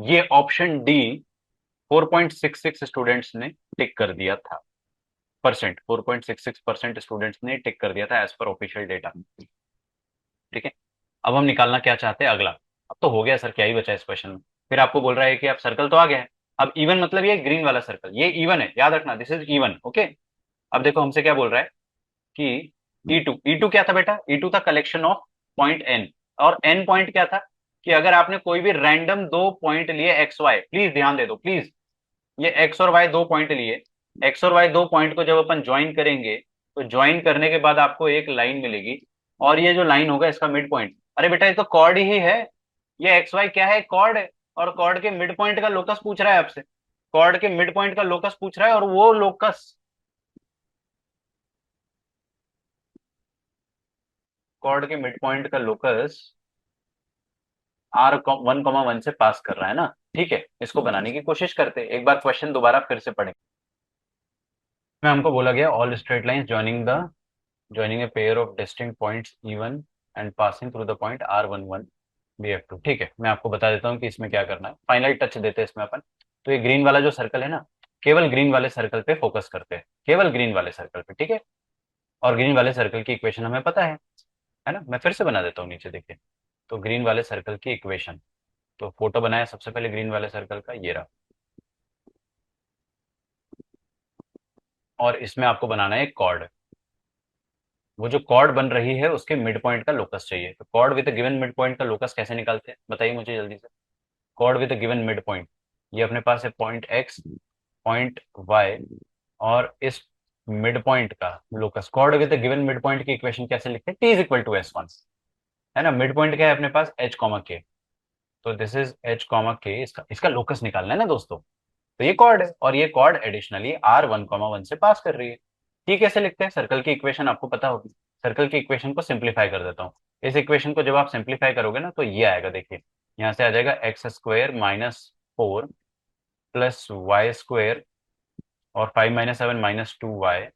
ये ऑप्शन डी 4.66 स्टूडेंट्स ने टिक कर दिया था। परसेंट, 4.66% स्टूडेंट्स ने टिक कर दिया था एज पर ऑफिशियल डेटा। ठीक है, अब हम निकालना क्या चाहते हैं अगला। अब तो हो गया सर, क्या ही बचा है इस क्वेश्चन में। फिर आपको बोल रहा है कि आप सर्कल तो आ गया है। अब इवन मतलब ये ग्रीन वाला सर्कल, ये इवन है, याद रखना, दिस इज इवन, ओके। अब देखो हमसे क्या बोल रहा है कि ई टू क्या था बेटा? ई टू था कलेक्शन ऑफ पॉइंट एन, और एन पॉइंट क्या था? कि अगर आपने कोई भी रैंडम दो पॉइंट लिए एक्स वाई, प्लीज ध्यान दे दो प्लीज, ये एक्स और वाई दो पॉइंट लिए। एक्स और वाई दो पॉइंट को जब अपन ज्वाइन करेंगे तो ज्वाइन करने के बाद आपको एक लाइन मिलेगी, और ये जो लाइन होगा इसका मिड पॉइंट। अरे बेटा, ये तो कॉर्ड ही है। ये एक्स वाई क्या है? कॉर्ड है। और कॉर्ड के मिड पॉइंट का लोकस पूछ रहा है आपसे। कॉर्ड के मिड पॉइंट का लोकस पूछ रहा है, और वो लोकस, कॉर्ड के मिड पॉइंट का लोकस R1,1 से पास कर रहा है ना? ठीक है, इसको बनाने की कोशिश करते हैं। एक बार क्वेश्चन दोबारा फिर से पढ़ें। में हमको बोला गया all straight lines joining a pair of distinct points E1 and passing through the point R11 BF2। ठीक है, मैं आपको बता देता हूँ कि इसमें क्या करना है। फाइनल टच देते हैं इसमें अपन। तो ये ग्रीन वाला जो सर्कल है ना, केवल ग्रीन वाले सर्कल पे फोकस करते हैं, केवल ग्रीन वाले सर्कल पे, ठीक है? और ग्रीन वाले सर्कल की इक्वेशन हमें पता है ना? मैं फिर से बना देता हूँ, नीचे देखिए। तो ग्रीन वाले सर्कल की इक्वेशन, तो फोटो बनाया सबसे पहले ग्रीन वाले सर्कल का, ये रहा। और इसमें आपको बनाना है एक कॉर्ड। वो जो कॉर्ड बन रही है उसके मिड पॉइंट का लोकस चाहिए। तो cord with given mid point का लोकस कैसे निकालते हैं, बताइए मुझे जल्दी से। Cord with given mid point, ये अपने पास है पॉइंट एक्स, पॉइंट वाई, और इस मिड पॉइंट का locus. Cord with given mid point की इक्वेशन कैसे लिखते हैं? T is equal to S1, है ना? मिड पॉइंट क्या है अपने पास? H, K। तो दिस इज H, K, इसका इसका लोकस निकालना है ना दोस्तों। तो ये कॉर्ड है, और ये कॉर्ड एडिशनली R1,1 से पास कर रही है। ठीक, कैसे लिखते हैं? सर्कल की इक्वेशन आपको पता होगी। सर्कल की इक्वेशन को सिंप्लीफाई कर देता हूँ। इस इक्वेशन को जब आप सिंप्लीफाई करोगे ना तो ये आएगा, देखिए। यहाँ से आ जाएगा x² -4 प्लस y² और 5 -7 -2y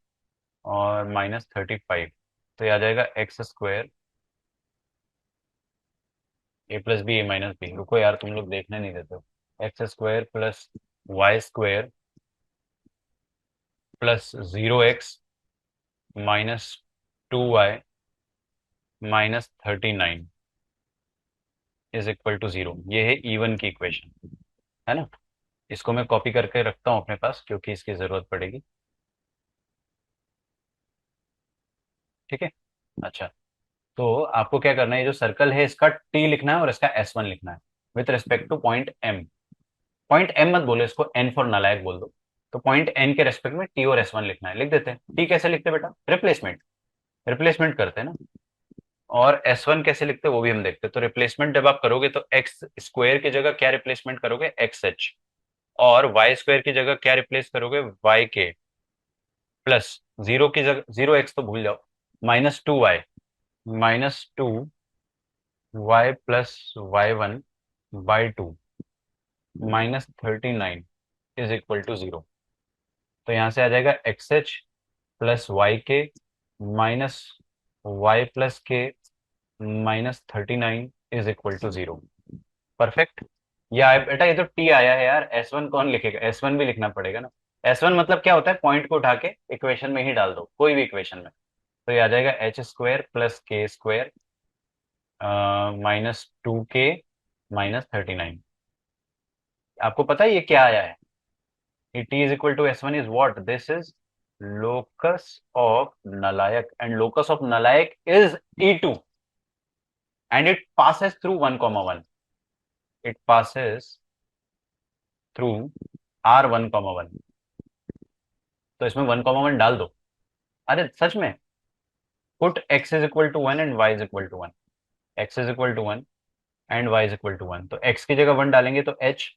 और -35। तो ये आ जाएगा x² a plus b a minus b, रुको यार तुम लोग देखने नहीं देते हो। X square plus y square plus 0x minus 2y minus 39 is equal to 0। ये है E1 की इक्वेशन, है ना। इसको मैं कॉपी करके रखता हूँ अपने पास क्योंकि इसकी जरूरत पड़ेगी। ठीक है। अच्छा, तो आपको क्या करना है, जो सर्कल है इसका टी लिखना है और इसका S1 लिखना है with respect to point M. Point M मत बोलो, इसको एन फॉर नालायक बोल दो। तो पॉइंट एन के रेस्पेक्ट में टी और S1 लिखना है, लिख देते हैं। टी कैसे लिखते हैं बेटा, रिप्लेसमेंट, रिप्लेसमेंट करते हैं ना। और S1 कैसे लिखते हैं वो भी हम देखते हैं। तो रिप्लेसमेंट जब आप करोगे तो एक्स स्क्वायर की जगह क्या रिप्लेसमेंट करोगे, एक्स एच। और वाई स्क्वायर की जगह क्या रिप्लेस करोगे, वाई के। प्लस जीरो की जगह, 0x तो भूल जाओ, -2y, -2y plus y1/2 -39 is equal to 0। तो यहां से आ जाएगा एक्स एच प्लस वाई के माइनस वाई प्लस के -39 इज इक्वल टू 0। परफेक्ट। बेटा ये तो टी आया है यार, S1 कौन लिखेगा, S1 भी लिखना पड़ेगा ना। S1 मतलब क्या होता है, पॉइंट को उठा के इक्वेशन में ही डाल दो, कोई भी इक्वेशन में। तो ये आ जाएगा H square plus k square -2k -39। आपको पता है ये क्या आया है, t is equal to S1 is what, this is locus of nalayak and locus of nalayak is E2 and it passes through 1, 1, it passes through R 1, 1। तो इसमें 1, 1 डाल दो। अरे सच में, put x is equal to 1 and y is equal to 1, x is equal to 1 and y is equal to 1। तो x की जगह 1 डालेंगे तो h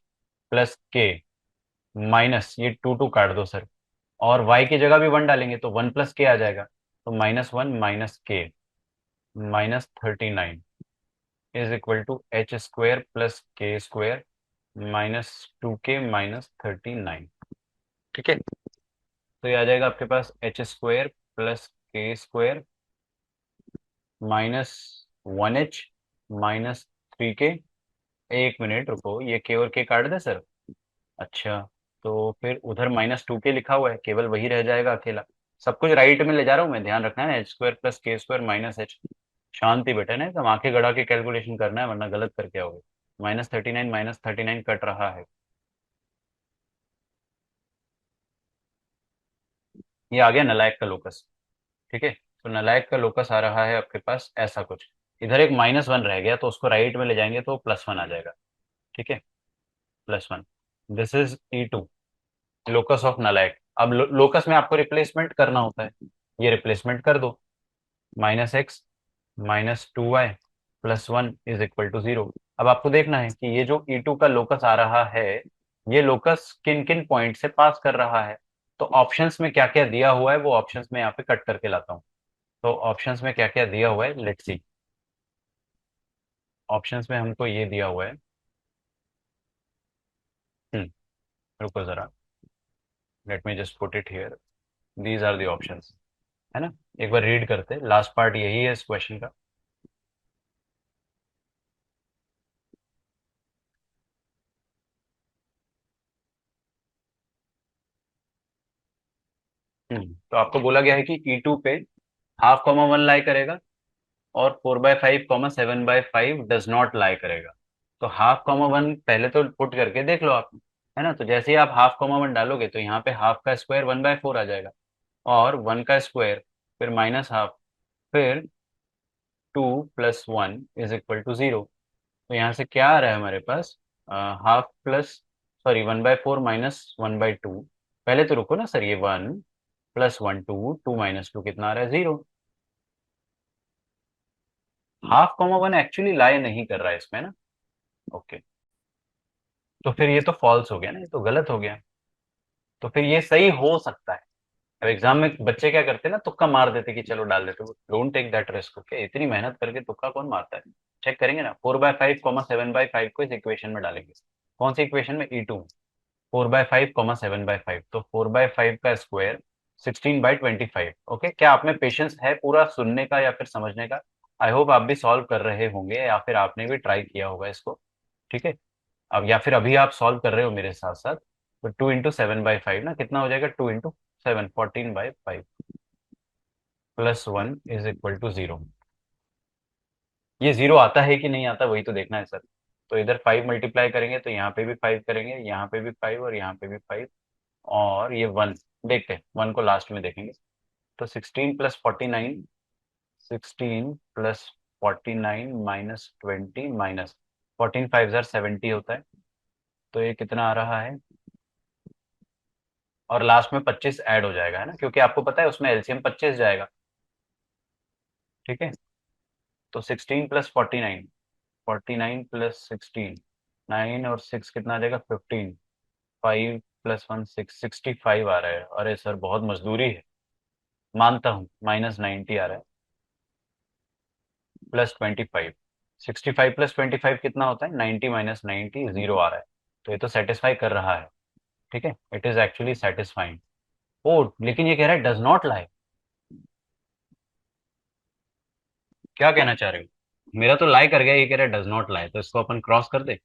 प्लस के माइनस ये 2 काट दो सर, और y की जगह भी 1 डालेंगे तो 1 प्लस के आ जाएगा। तो -1 minus k -39 is equal to h square plus k square -2k -39। ठीक है। तो ये आ जाएगा आपके पास h square plus k square -1h -3k। एक मिनट रुको, ये के और के काट दे सर। अच्छा, तो फिर उधर -2k लिखा हुआ है, केवल वही रह जाएगा अकेला। सब कुछ राइट में ले जा रहा हूँ मैं, ध्यान रखना है, H square plus k square minus H. शांति बेटा, ना एकदम आंखें गड़ा के कैलकुलेशन करना है वरना गलत करके आओगे। -39 कट रहा है, ये आ गया नलायक का लोकस। ठीक है। तो नलायक का लोकस आ रहा है आपके पास ऐसा कुछ। इधर एक -1 रह गया तो उसको राइट में ले जाएंगे तो +1 आ जाएगा। ठीक है, +1। This is E2, locus of नलायक। अब लोकस में आपको रिप्लेसमेंट करना होता है, ये रिप्लेसमेंट कर दो। -x -2y +1 is equal to 0। अब आपको देखना है कि ये जो E2 का लोकस आ रहा है, ये लोकस किन किन पॉइंट से पास कर रहा है। तो ऑप्शंस में क्या क्या दिया हुआ है वो ऑप्शंस में यहाँ पे कट करके लाता हूँ। तो ऑप्शंस में क्या क्या दिया हुआ है, लेट्स सी। ऑप्शंस में हमको ये दिया हुआ है। रुको जरा, let me just put it here. These are the options, है ना। एक बार रीड करते, लास्ट पार्ट यही है इस क्वेश्चन का। तो आपको बोला गया है कि E2 पे 1/2, 1 लाई करेगा और 4/5, 7/5 डज नॉट लाई करेगा। तो 1/2, 1 पहले तो पुट करके देख लो आप, है ना। तो जैसे ही आप 1/2, 1 डालोगे तो यहाँ पे हाफ का स्क्वायर 1/4 आ जाएगा, और 1 का स्क्वायर फिर -1/2 फिर 2 + 1 = 0। तो यहाँ से क्या आ रहा है हमारे पास, हाफ प्लस, सॉरी 1/4 -1/2। पहले तो रुको ना सर, ये 1 + 1 2, 2 - 2 कितना आ रहा है, 0। 1/2, 1 एक्चुअली लाई नहीं कर रहा है इसमें ना। ओके, तो फिर ये तो फॉल्स हो गया ना, ये तो गलत हो गया। तो फिर ये सही हो सकता है। अब एग्जाम में बच्चे क्या करते हैं ना, तुक्का मार देते कि चलो डाल देते, don't take that risk. Okay, इतनी मेहनत करके तुक्का कौन मारता है। चेक करेंगे ना, 4/5 7/5 को इस इक्वेशन में डालेंगे। कौन सी इक्वेशन में, E2। 4/5 7/5, तो 4/5 का स्क्वायर 16/25। ओके, क्या आप में पेशेंस है पूरा सुनने का या फिर समझने का। आई होप आप भी सॉल्व कर रहे होंगे या फिर आपने भी ट्राई किया होगा इसको। ठीक है। अब या फिर अभी आप सॉल्व कर रहे हो मेरे साथ साथ। तो 2 इंटू 7/5 ना कितना हो जाएगा, 2 इंटू 7, 14/5 +1 इज इक्वल टू 0। ये 0 आता है कि नहीं आता वही तो देखना है सर। तो इधर 5 मल्टीप्लाई करेंगे तो यहाँ पे भी 5 करेंगे, यहाँ पे भी 5 और यहाँ पे भी 5, और ये 1। देखते हैं 1 को लास्ट में देखेंगे। तो 16 + 49, 16 + 49 -20 माइनस 14 5 जार 70 होता है। तो ये कितना आ रहा है, और लास्ट में 25 ऐड हो जाएगा है ना, क्योंकि आपको पता है उसमें एलसीएम 25 जाएगा। ठीक है। तो 16 + 49, 49 + 16, 9 और 6 कितना आ जाएगा, 15। 5 + 1 6, 65 आ रहा है। अरे सर बहुत मजदूरी है, मानता हूँ। -90 आ रहा है, +25। 65 + 25 कितना होता है, 90 - 90, 0 आ रहा है। तो ये तो सेटिस्फाई कर रहा है। ठीक है, इट इज एक्चुअली सेटिस्फाइंग। ओ लेकिन ये कह रहा है डज नॉट लाई। क्या कहना चाह रहे हो, मेरा तो लाई कर गया, ये कह रहा है डज नॉट लाई, तो इसको अपन क्रॉस कर दे।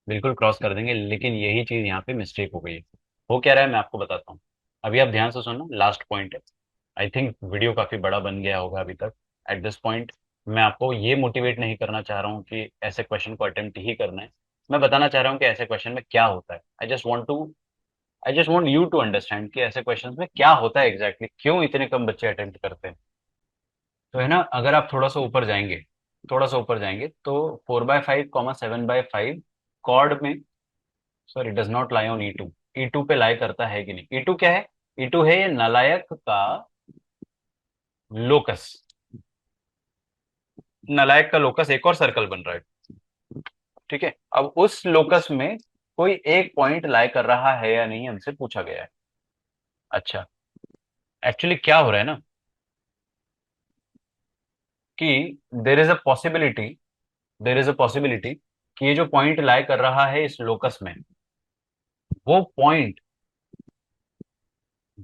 बिल्कुल क्रॉस कर देंगे, लेकिन यही चीज यहाँ पे मिस्टेक हो गई है। हो क्या रहा है मैं आपको बताता हूँ। अभी आप ध्यान से सुनो, लास्ट पॉइंट है। आई थिंक वीडियो काफी बड़ा बन गया होगा अभी तक। एट दिस पॉइंट मैं आपको ये मोटिवेट नहीं करना चाह रहा हूँ कि ऐसे क्वेश्चन को अटेम्प्ट ही करना है। मैं बताना चाह रहा हूँ कि ऐसे क्वेश्चन में क्या होता है। I just want you to understand कि ऐसे क्वेश्चन में क्या होता है एग्जैक्टली, क्यों इतने कम बच्चे अटेम्प्ट करते हैं। तो है ना, अगर आप थोड़ा सा ऊपर जाएंगे, थोड़ा सा ऊपर जाएंगे तो 4/5, 7/5 कॉर्ड में, sorry does not lie on E2। E2 पे लाई करता है कि नहीं, E2 क्या है, E2 है ये नालायक का लोकस। नालायक का लोकस एक और सर्कल बन रहा है। ठीक है, अब उस लोकस में कोई एक पॉइंट लाई कर रहा है या नहीं हमसे पूछा गया है। अच्छा, एक्चुअली क्या हो रहा है ना कि there is a possibility, there is a possibility कि ये जो पॉइंट लाई कर रहा है इस लोकस में, वो पॉइंट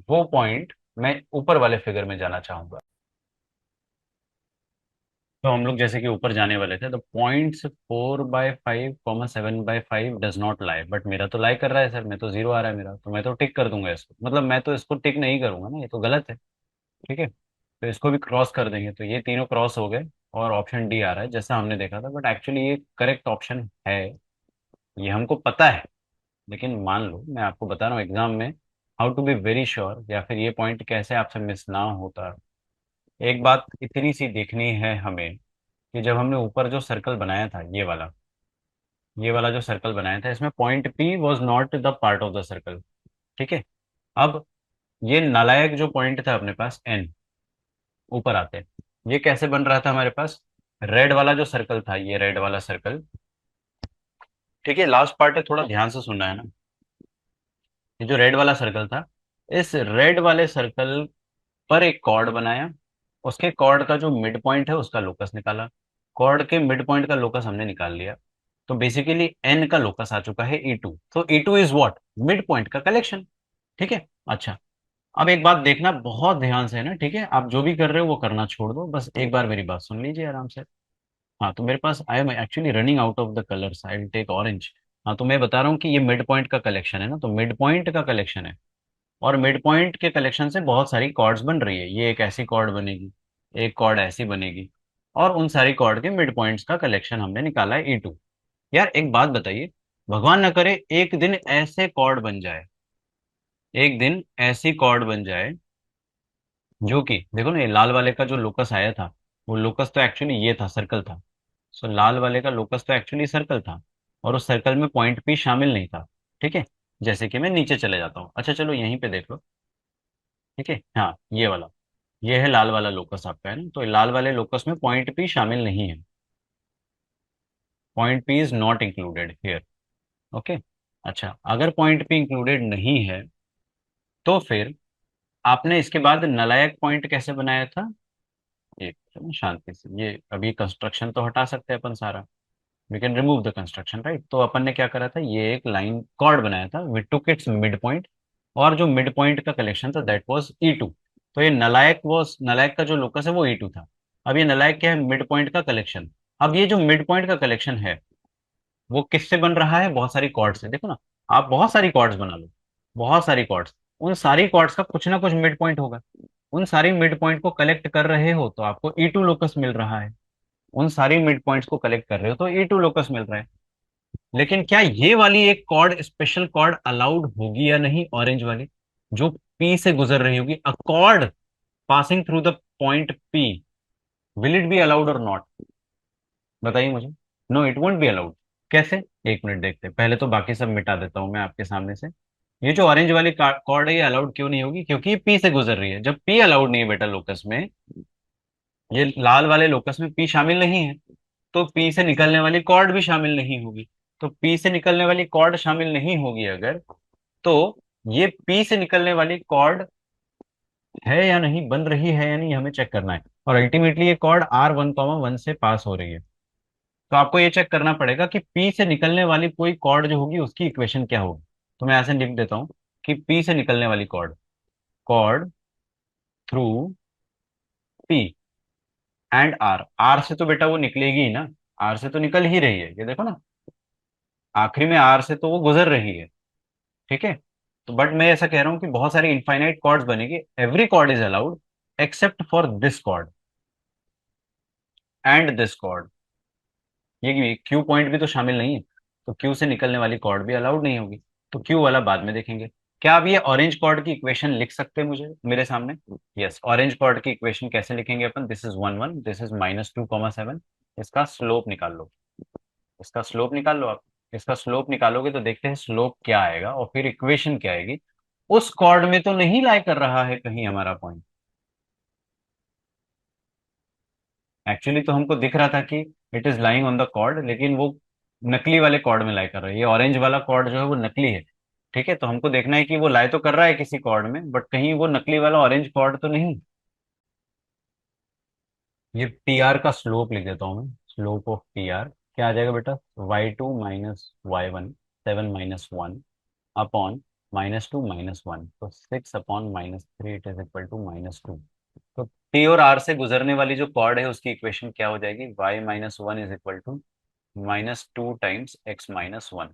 वो पॉइंट मैं ऊपर वाले फिगर में जाना चाहूंगा। तो हम लोग जैसे कि ऊपर जाने वाले थे, तो points 4/5, 7/5 does not lie, but मेरा तो लाई कर रहा है सर, मैं तो 0 आ रहा है मेरा, तो मैं तो टिक कर दूंगा इसको, मतलब मैं तो इसको टिक नहीं करूंगा ना, ये तो गलत है। ठीक है, तो इसको भी क्रॉस कर देंगे, तो ये तीनों क्रॉस हो गए और ऑप्शन डी आ रहा है जैसा हमने देखा था, बट एक्चुअली ये करेक्ट ऑप्शन है। ये हमको पता है, लेकिन मान लो मैं आपको बता रहा हूँ एग्जाम में how to be very sure, या फिर ये पॉइंट कैसे आपसे मिस ना होता। एक बात इतनी सी देखनी है हमें कि जब हमने ऊपर जो सर्कल बनाया था, ये वाला जो सर्कल बनाया था, इसमें point P was not the part of the circle. ठीक है। अब ये नालायक जो पॉइंट था अपने पास एन, ऊपर आते हैं, ये कैसे बन रहा था हमारे पास, रेड वाला जो सर्कल था, ये रेड वाला सर्कल। ठीक है, लास्ट पार्ट है, थोड़ा ध्यान से सुनना है ना। ये जो रेड वाला सर्कल था, इस रेड वाले सर्कल पर एक कॉर्ड बनाया, उसके कॉर्ड का जो मिड पॉइंट है उसका लोकस निकाला, कॉर्ड के मिड पॉइंट का लोकस हमने निकाल लिया। तो बेसिकली एन का लोकस आ चुका है E2, तो E2 is what, mid point का कलेक्शन। ठीक है। अच्छा, अब एक बात देखना बहुत ध्यान से है ना, ठीक है, आप जो भी कर रहे हो वो करना छोड़ दो, बस एक बार मेरी बात सुन लीजिए आराम से। हाँ, तो मेरे पास I am actually running out of the colours, I will take orange. हाँ, तो मैं बता रहा हूँ कि ये मिड पॉइंट का कलेक्शन है ना, तो मिड पॉइंट का कलेक्शन है, और मिड पॉइंट के कलेक्शन से बहुत सारी कॉर्ड्स बन रही है, ये एक ऐसी कॉर्ड बनेगी, एक कॉर्ड ऐसी बनेगी, और उन सारी कॉर्ड के मिड पॉइंट्स का कलेक्शन हमने निकाला है E2। यार एक बात बताइए, भगवान ना करे एक दिन ऐसे कॉर्ड बन जाए, एक दिन ऐसी कॉर्ड बन जाए जो कि देखो ना, ये लाल वाले का जो लोकस आया था, वो लोकस तो एक्चुअली ये था, सर्कल था। सो लाल वाले का लोकस तो एक्चुअली सर्कल था, और उस सर्कल में पॉइंट पी शामिल नहीं था। ठीक है, जैसे कि मैं नीचे चले जाता हूँ, अच्छा चलो यहीं पे देख लो। ठीक है, हाँ ये वाला, ये है लाल वाला लोकस आपका, है ना, तो लाल वाले लोकस में पॉइंट पी शामिल नहीं है, point P is not included here. Okay. अच्छा, अगर पॉइंट पी इंक्लूडेड नहीं है, तो फिर आपने इसके बाद नलायक पॉइंट कैसे बनाया था। एक चलो शांति से, ये अभी कंस्ट्रक्शन तो हटा सकते हैं अपन सारा, we can remove the construction right. तो अपन ने क्या करा था, ये एक लाइन कॉर्ड बनाया था, we took its mid point, और जो मिड पॉइंट का कलेक्शन था दैट वाज E2। तो ये नलायक का जो लोकस है वो E2 था। अब ये नलायक क्या है? मिड पॉइंट का कलेक्शन। अब ये जो मिड पॉइंट का कलेक्शन है वो किससे बन रहा है? बहुत सारी कॉर्ड से। देखो ना, आप बहुत सारी कॉर्ड्स बना लो, बहुत सारी कॉर्ड्स, उन सारी कॉर्ड्स का कुछ ना कुछ मिड पॉइंट होगा। उन सारी मिड पॉइंट को कलेक्ट कर रहे हो तो आपको ई टू लोकस मिल रहा है। उन सारी मिड पॉइंट्स को कलेक्ट कर रहे हो तो ई टू लोकस मिल रहा है। लेकिन क्या ये वाली एक कॉर्ड, स्पेशल कॉर्ड अलाउड होगी या नहीं? ऑरेंज वाली जो पी से गुजर रही होगी, a chord passing through the point P, will it be allowed और नॉट? बताइए मुझे। No, it won't be allowed. कैसे? एक मिनट देखते हैं, पहले तो बाकी सब मिटा देता हूं मैं आपके सामने से। ये जो ऑरेंज वाली कॉर्ड है ये अलाउड क्यों नहीं होगी? क्योंकि ये पी से गुजर रही है। जब पी अलाउड नहीं है बेटा लोकस में, ये लाल वाले लोकस में पी शामिल नहीं है, तो पी से निकलने वाली कॉर्ड भी शामिल नहीं होगी। तो पी से निकलने वाली कॉर्ड शामिल नहीं होगी अगर, तो ये पी से निकलने वाली कॉर्ड है या नहीं, बन रही है या नहीं, हमें चेक करना है। और अल्टीमेटली ये कॉर्ड R1, 1 से पास हो रही है। तो आपको ये चेक करना पड़ेगा कि पी से निकलने वाली कोई कॉर्ड जो होगी उसकी इक्वेशन क्या होगी। तो मैं ऐसे लिख देता हूं कि पी से निकलने वाली chord, chord through P and R. R से तो बेटा वो निकलेगी ही ना, आर से तो निकल ही रही है, ये देखो ना, आखिरी में आर से तो वो गुजर रही है। ठीक है। तो बट मैं ऐसा कह रहा हूँ कि बहुत सारी इनफाइनाइट कॉर्ड्स बनेगी, every chord is allowed except for this chord and this chord. ये क्यू पॉइंट भी तो शामिल नहीं है, तो क्यू से निकलने वाली कॉर्ड भी अलाउड नहीं होगी। तो क्यू वाला बाद में देखेंगे। क्या आप ये ऑरेंज कॉर्ड की इक्वेशन लिख सकते हैं मुझे मेरे सामने? यस, ऑरेंज कॉर्ड की इक्वेशन कैसे लिखेंगे अपन? This is 1 1, this is -2, 7। इसका स्लोप निकाल लो, इसका स्लोप निकाल लो आप। इसका स्लोप निकालोगे तो देखते हैं स्लोप क्या आएगा और फिर इक्वेशन क्या आएगी। उस कॉर्ड में तो नहीं लाई कर रहा है कहीं हमारा पॉइंट। एक्चुअली तो हमको दिख रहा था कि it is lying on the chord, लेकिन वो नकली वाले कॉर्ड में लाई कर रहा है। ये ऑरेंज वाला कॉर्ड जो है वो नकली है। ठीक है, तो हमको देखना है कि वो लाई तो कर रहा है किसी कॉर्ड में, बट कहीं वो नकली वाला ऑरेंज कॉर्ड तो नहीं। ये टी आर का स्लोप लिख देता हूँ मैं। स्लोप ऑफ टी आर क्या आ जाएगा बेटा? y2 - y1, 7 - 1 अपॉन -2 - 1, तो 6/-3 इट इज इक्वल टू -2। तो टी और आर से गुजरने वाली जो कॉर्ड है उसकी इक्वेशन क्या हो जाएगी? y - 1 is equal to -2 × x - 1।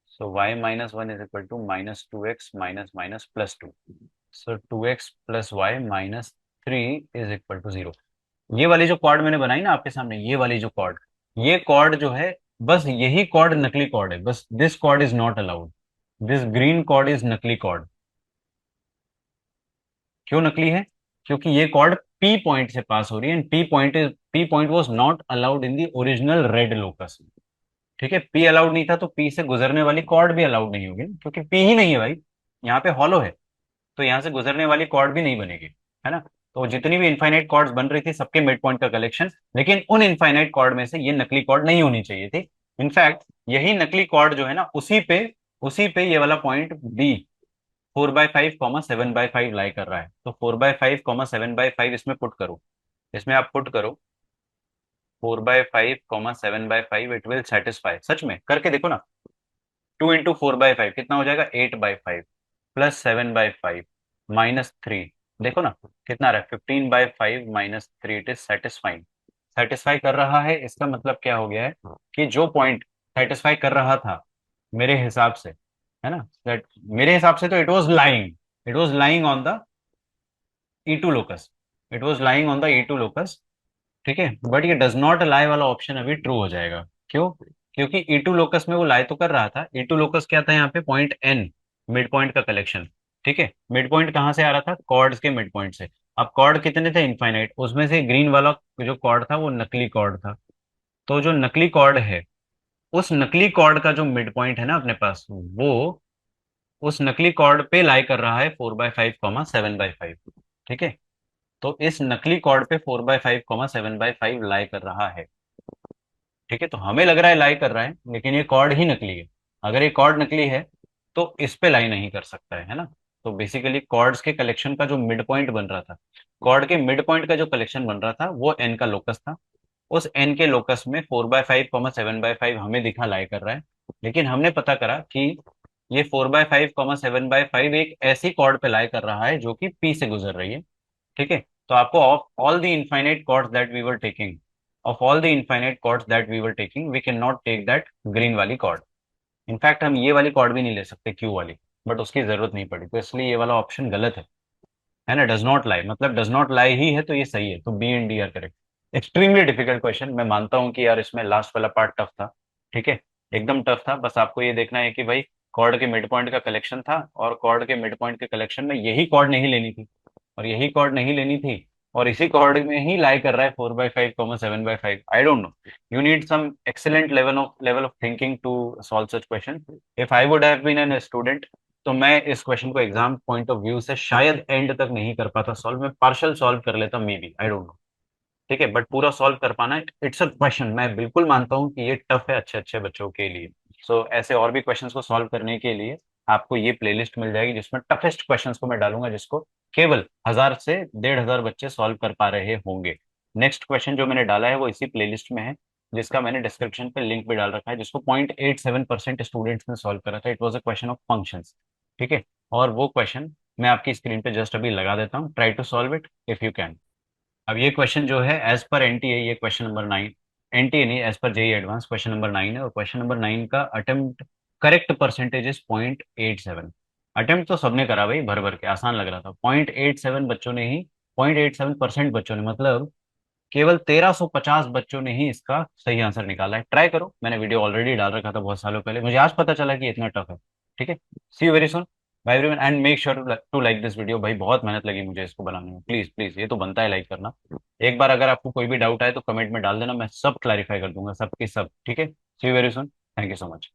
So y - 1 is equal to -2x -+2। So 2x + y -3 is equal to 0। ये वाली जो कॉर्ड मैंने बनाई ना आपके सामने, ये वाली जो कॉर्ड, ये कॉर्ड जो है, बस यही कॉर्ड नकली कॉर्ड है। बस this chord is not allowed, this green chord is नकली कॉर्ड। क्यों नकली है? क्योंकि ये कॉर्ड पी पॉइंट से पास हो रही है and P point was not allowed in the original red locus. ठीक है, पी अलाउड नहीं था तो पी से गुजरने वाली कॉर्ड भी अलाउड नहीं होगी ना, क्योंकि पी ही नहीं है भाई, यहाँ पे हॉलो है। तो यहाँ से गुजरने वाली कॉर्ड भी नहीं बनेगी, है ना। तो जितनी भी इनफाइनाइट कॉर्ड्स बन रही थी सबके मिड पॉइंट का कलेक्शन, लेकिन उन इनफाइनाइट कॉर्ड में से ये नकली कॉर्ड नहीं होनी चाहिए थी। इनफैक्ट यही नकली कॉर्ड जो है ना, उसी पे ये वाला पॉइंट बी 4/5, 7/5 लाई कर रहा है। तो 4/5, 7/5 इसमें पुट करो, इसमें आप पुट करो 4/5, 7/5, इट विल सेटिस्फाई। सच में करके देखो ना। 2 × 4/5 कितना हो जाएगा? 8/5 +7/5 -3। देखो ना कितना आ रहा है? 15/5 -3, इट इज सेटिस्फाइंग। सेटिस्फाई कर रहा है, इसका मतलब क्या हो गया है कि जो पॉइंट सेटिस्फाई कर रहा था मेरे हिसाब से, है ना, that मेरे हिसाब से तो it was lying on the E2 locus, it was lying on the E2 locus. ठीक है, बट ये डज नॉट लाई वाला ऑप्शन अभी ट्रू हो जाएगा। क्यों? क्योंकि E2 लोकस में वो लाई तो कर रहा था। E2 लोकस क्या था यहाँ पे? पॉइंट N, मिड पॉइंट का कलेक्शन। ठीक है, मिड पॉइंट कहाँ से आ रहा था? कॉर्ड्स के मिड पॉइंट से। अब कॉर्ड कितने थे? इनफाइनाइट। उसमें से ग्रीन वाला जो कॉर्ड था वो नकली कॉर्ड था। तो जो नकली कॉर्ड है, उस नकली कॉर्ड का जो मिड पॉइंट है ना अपने पास, वो उस नकली कॉर्ड पे लाई कर रहा है 4/5, 7/5। ठीक है, तो इस नकली कॉर्ड पे 4/5, 7/5 लाई कर रहा है। ठीक है, तो हमें लग रहा है लाई कर रहा है, लेकिन ये कॉर्ड ही नकली है। अगर ये कॉर्ड नकली है तो इस पे लाई नहीं कर सकता है ना। तो बेसिकली कॉर्ड्स के कलेक्शन का जो मिड पॉइंट बन रहा था, कॉर्ड के मिड पॉइंट का जो कलेक्शन बन रहा था वो एन का लोकस था। उस एन के लोकस में 4/5, 7/5 हमें दिखा लाई कर रहा है। लेकिन हमने पता करा कि ये 4/5, 7/5 एक ऐसी कॉर्ड पे लाई कर रहा है जो कि पी से गुजर रही है। ठीक है, तो आपको of all the infinite chords that we were taking, of all the infinite chords that we were taking we can not take that green वाली कॉर्ड। इनफैक्ट हम ये वाली कॉर्ड भी नहीं ले सकते क्यू वाली, बट उसकी जरूरत नहीं पड़ी, तो इसलिए ये वाला ऑप्शन गलत है ना। डज नॉट लाई मतलब डज नॉट लाई ही है, तो ये सही है, तो B and D are correct. Extremely difficult question, मैं मानता हूँ कि यार इसमें लास्ट वाला पार्ट टफ था, ठीक है, एकदम टफ था। बस आपको ये देखना है कि भाई कॉर्ड के मिड पॉइंट का कलेक्शन था, और कॉर्ड के मिड पॉइंट के कलेक्शन में यही कॉर्ड नहीं लेनी थी, और यही कॉर्ड नहीं लेनी थी, और इसी कॉर्ड में ही लाई कर रहा है 4/5 7/5। I don't know, you need some excellent level of thinking to solve such question. If I would have been an student, तो मैं इस क्वेश्चन को एग्जाम पॉइंट ऑफ व्यू से शायद एंड तक नहीं कर पाता सॉल्व, मैं पार्शियल सॉल्व कर लेता may be, I don't no, ठीक है, बट पूरा सॉल्व कर पाना इट्स अ क्वेश्चन। मैं बिल्कुल मानता हूँ कि ये टफ है अच्छे अच्छे बच्चों के लिए। सो ऐसे और भी क्वेश्चंस को सॉल्व करने के लिए आपको ये प्लेलिस्ट मिल जाएगी, जिसमें टफेस्ट क्वेश्चंस को मैं डालूंगा, जिसको केवल 1000 से 1500 बच्चे सॉल्व कर पा रहे होंगे। नेक्स्ट क्वेश्चन जो मैंने डाला है वो इसी प्लेलिस्ट में है, जिसका मैंने डिस्क्रिप्शन पे लिंक भी डाल रखा है, जिसको 0.87% स्टूडेंट्स ने सॉल्व करा था। It was a question of functions, ठीक है, और वो क्वेश्चन मैं आपकी स्क्रीन पे जस्ट अभी लगा देता हूँ, try to solve it if you can. अब ये क्वेश्चन जो है एज पर एनटीए, ये क्वेश्चन नंबर 9, एनटीए नहीं, as per JEE advanced question number 9 है, और क्वेश्चन नंबर 9 का attempt correct percentage is 0.87। Attempt तो सबने करा भाई, भर भर के आसान लग रहा था, 0.87 बच्चों ने ही, 0.87% बच्चों ने, मतलब केवल 1350 बच्चों ने ही इसका सही आंसर निकाला है। ट्राई करो, मैंने वीडियो ऑलरेडी डाल रखा था बहुत सालों पहले, मुझे आज पता चला कि इतना टफ है, ठीक है। See you very soon bye everyone, and make sure to like this video. भाई बहुत मेहनत लगी मुझे इसको बनाने में, प्लीज प्लीज, ये तो बनता है लाइक करना। एक बार अगर आपको कोई भी डाउट आए तो कमेंट में डाल देना, मैं सब क्लैरिफाई कर दूंगा, सबके सब, ठीक है। See you very soon, thank you so much.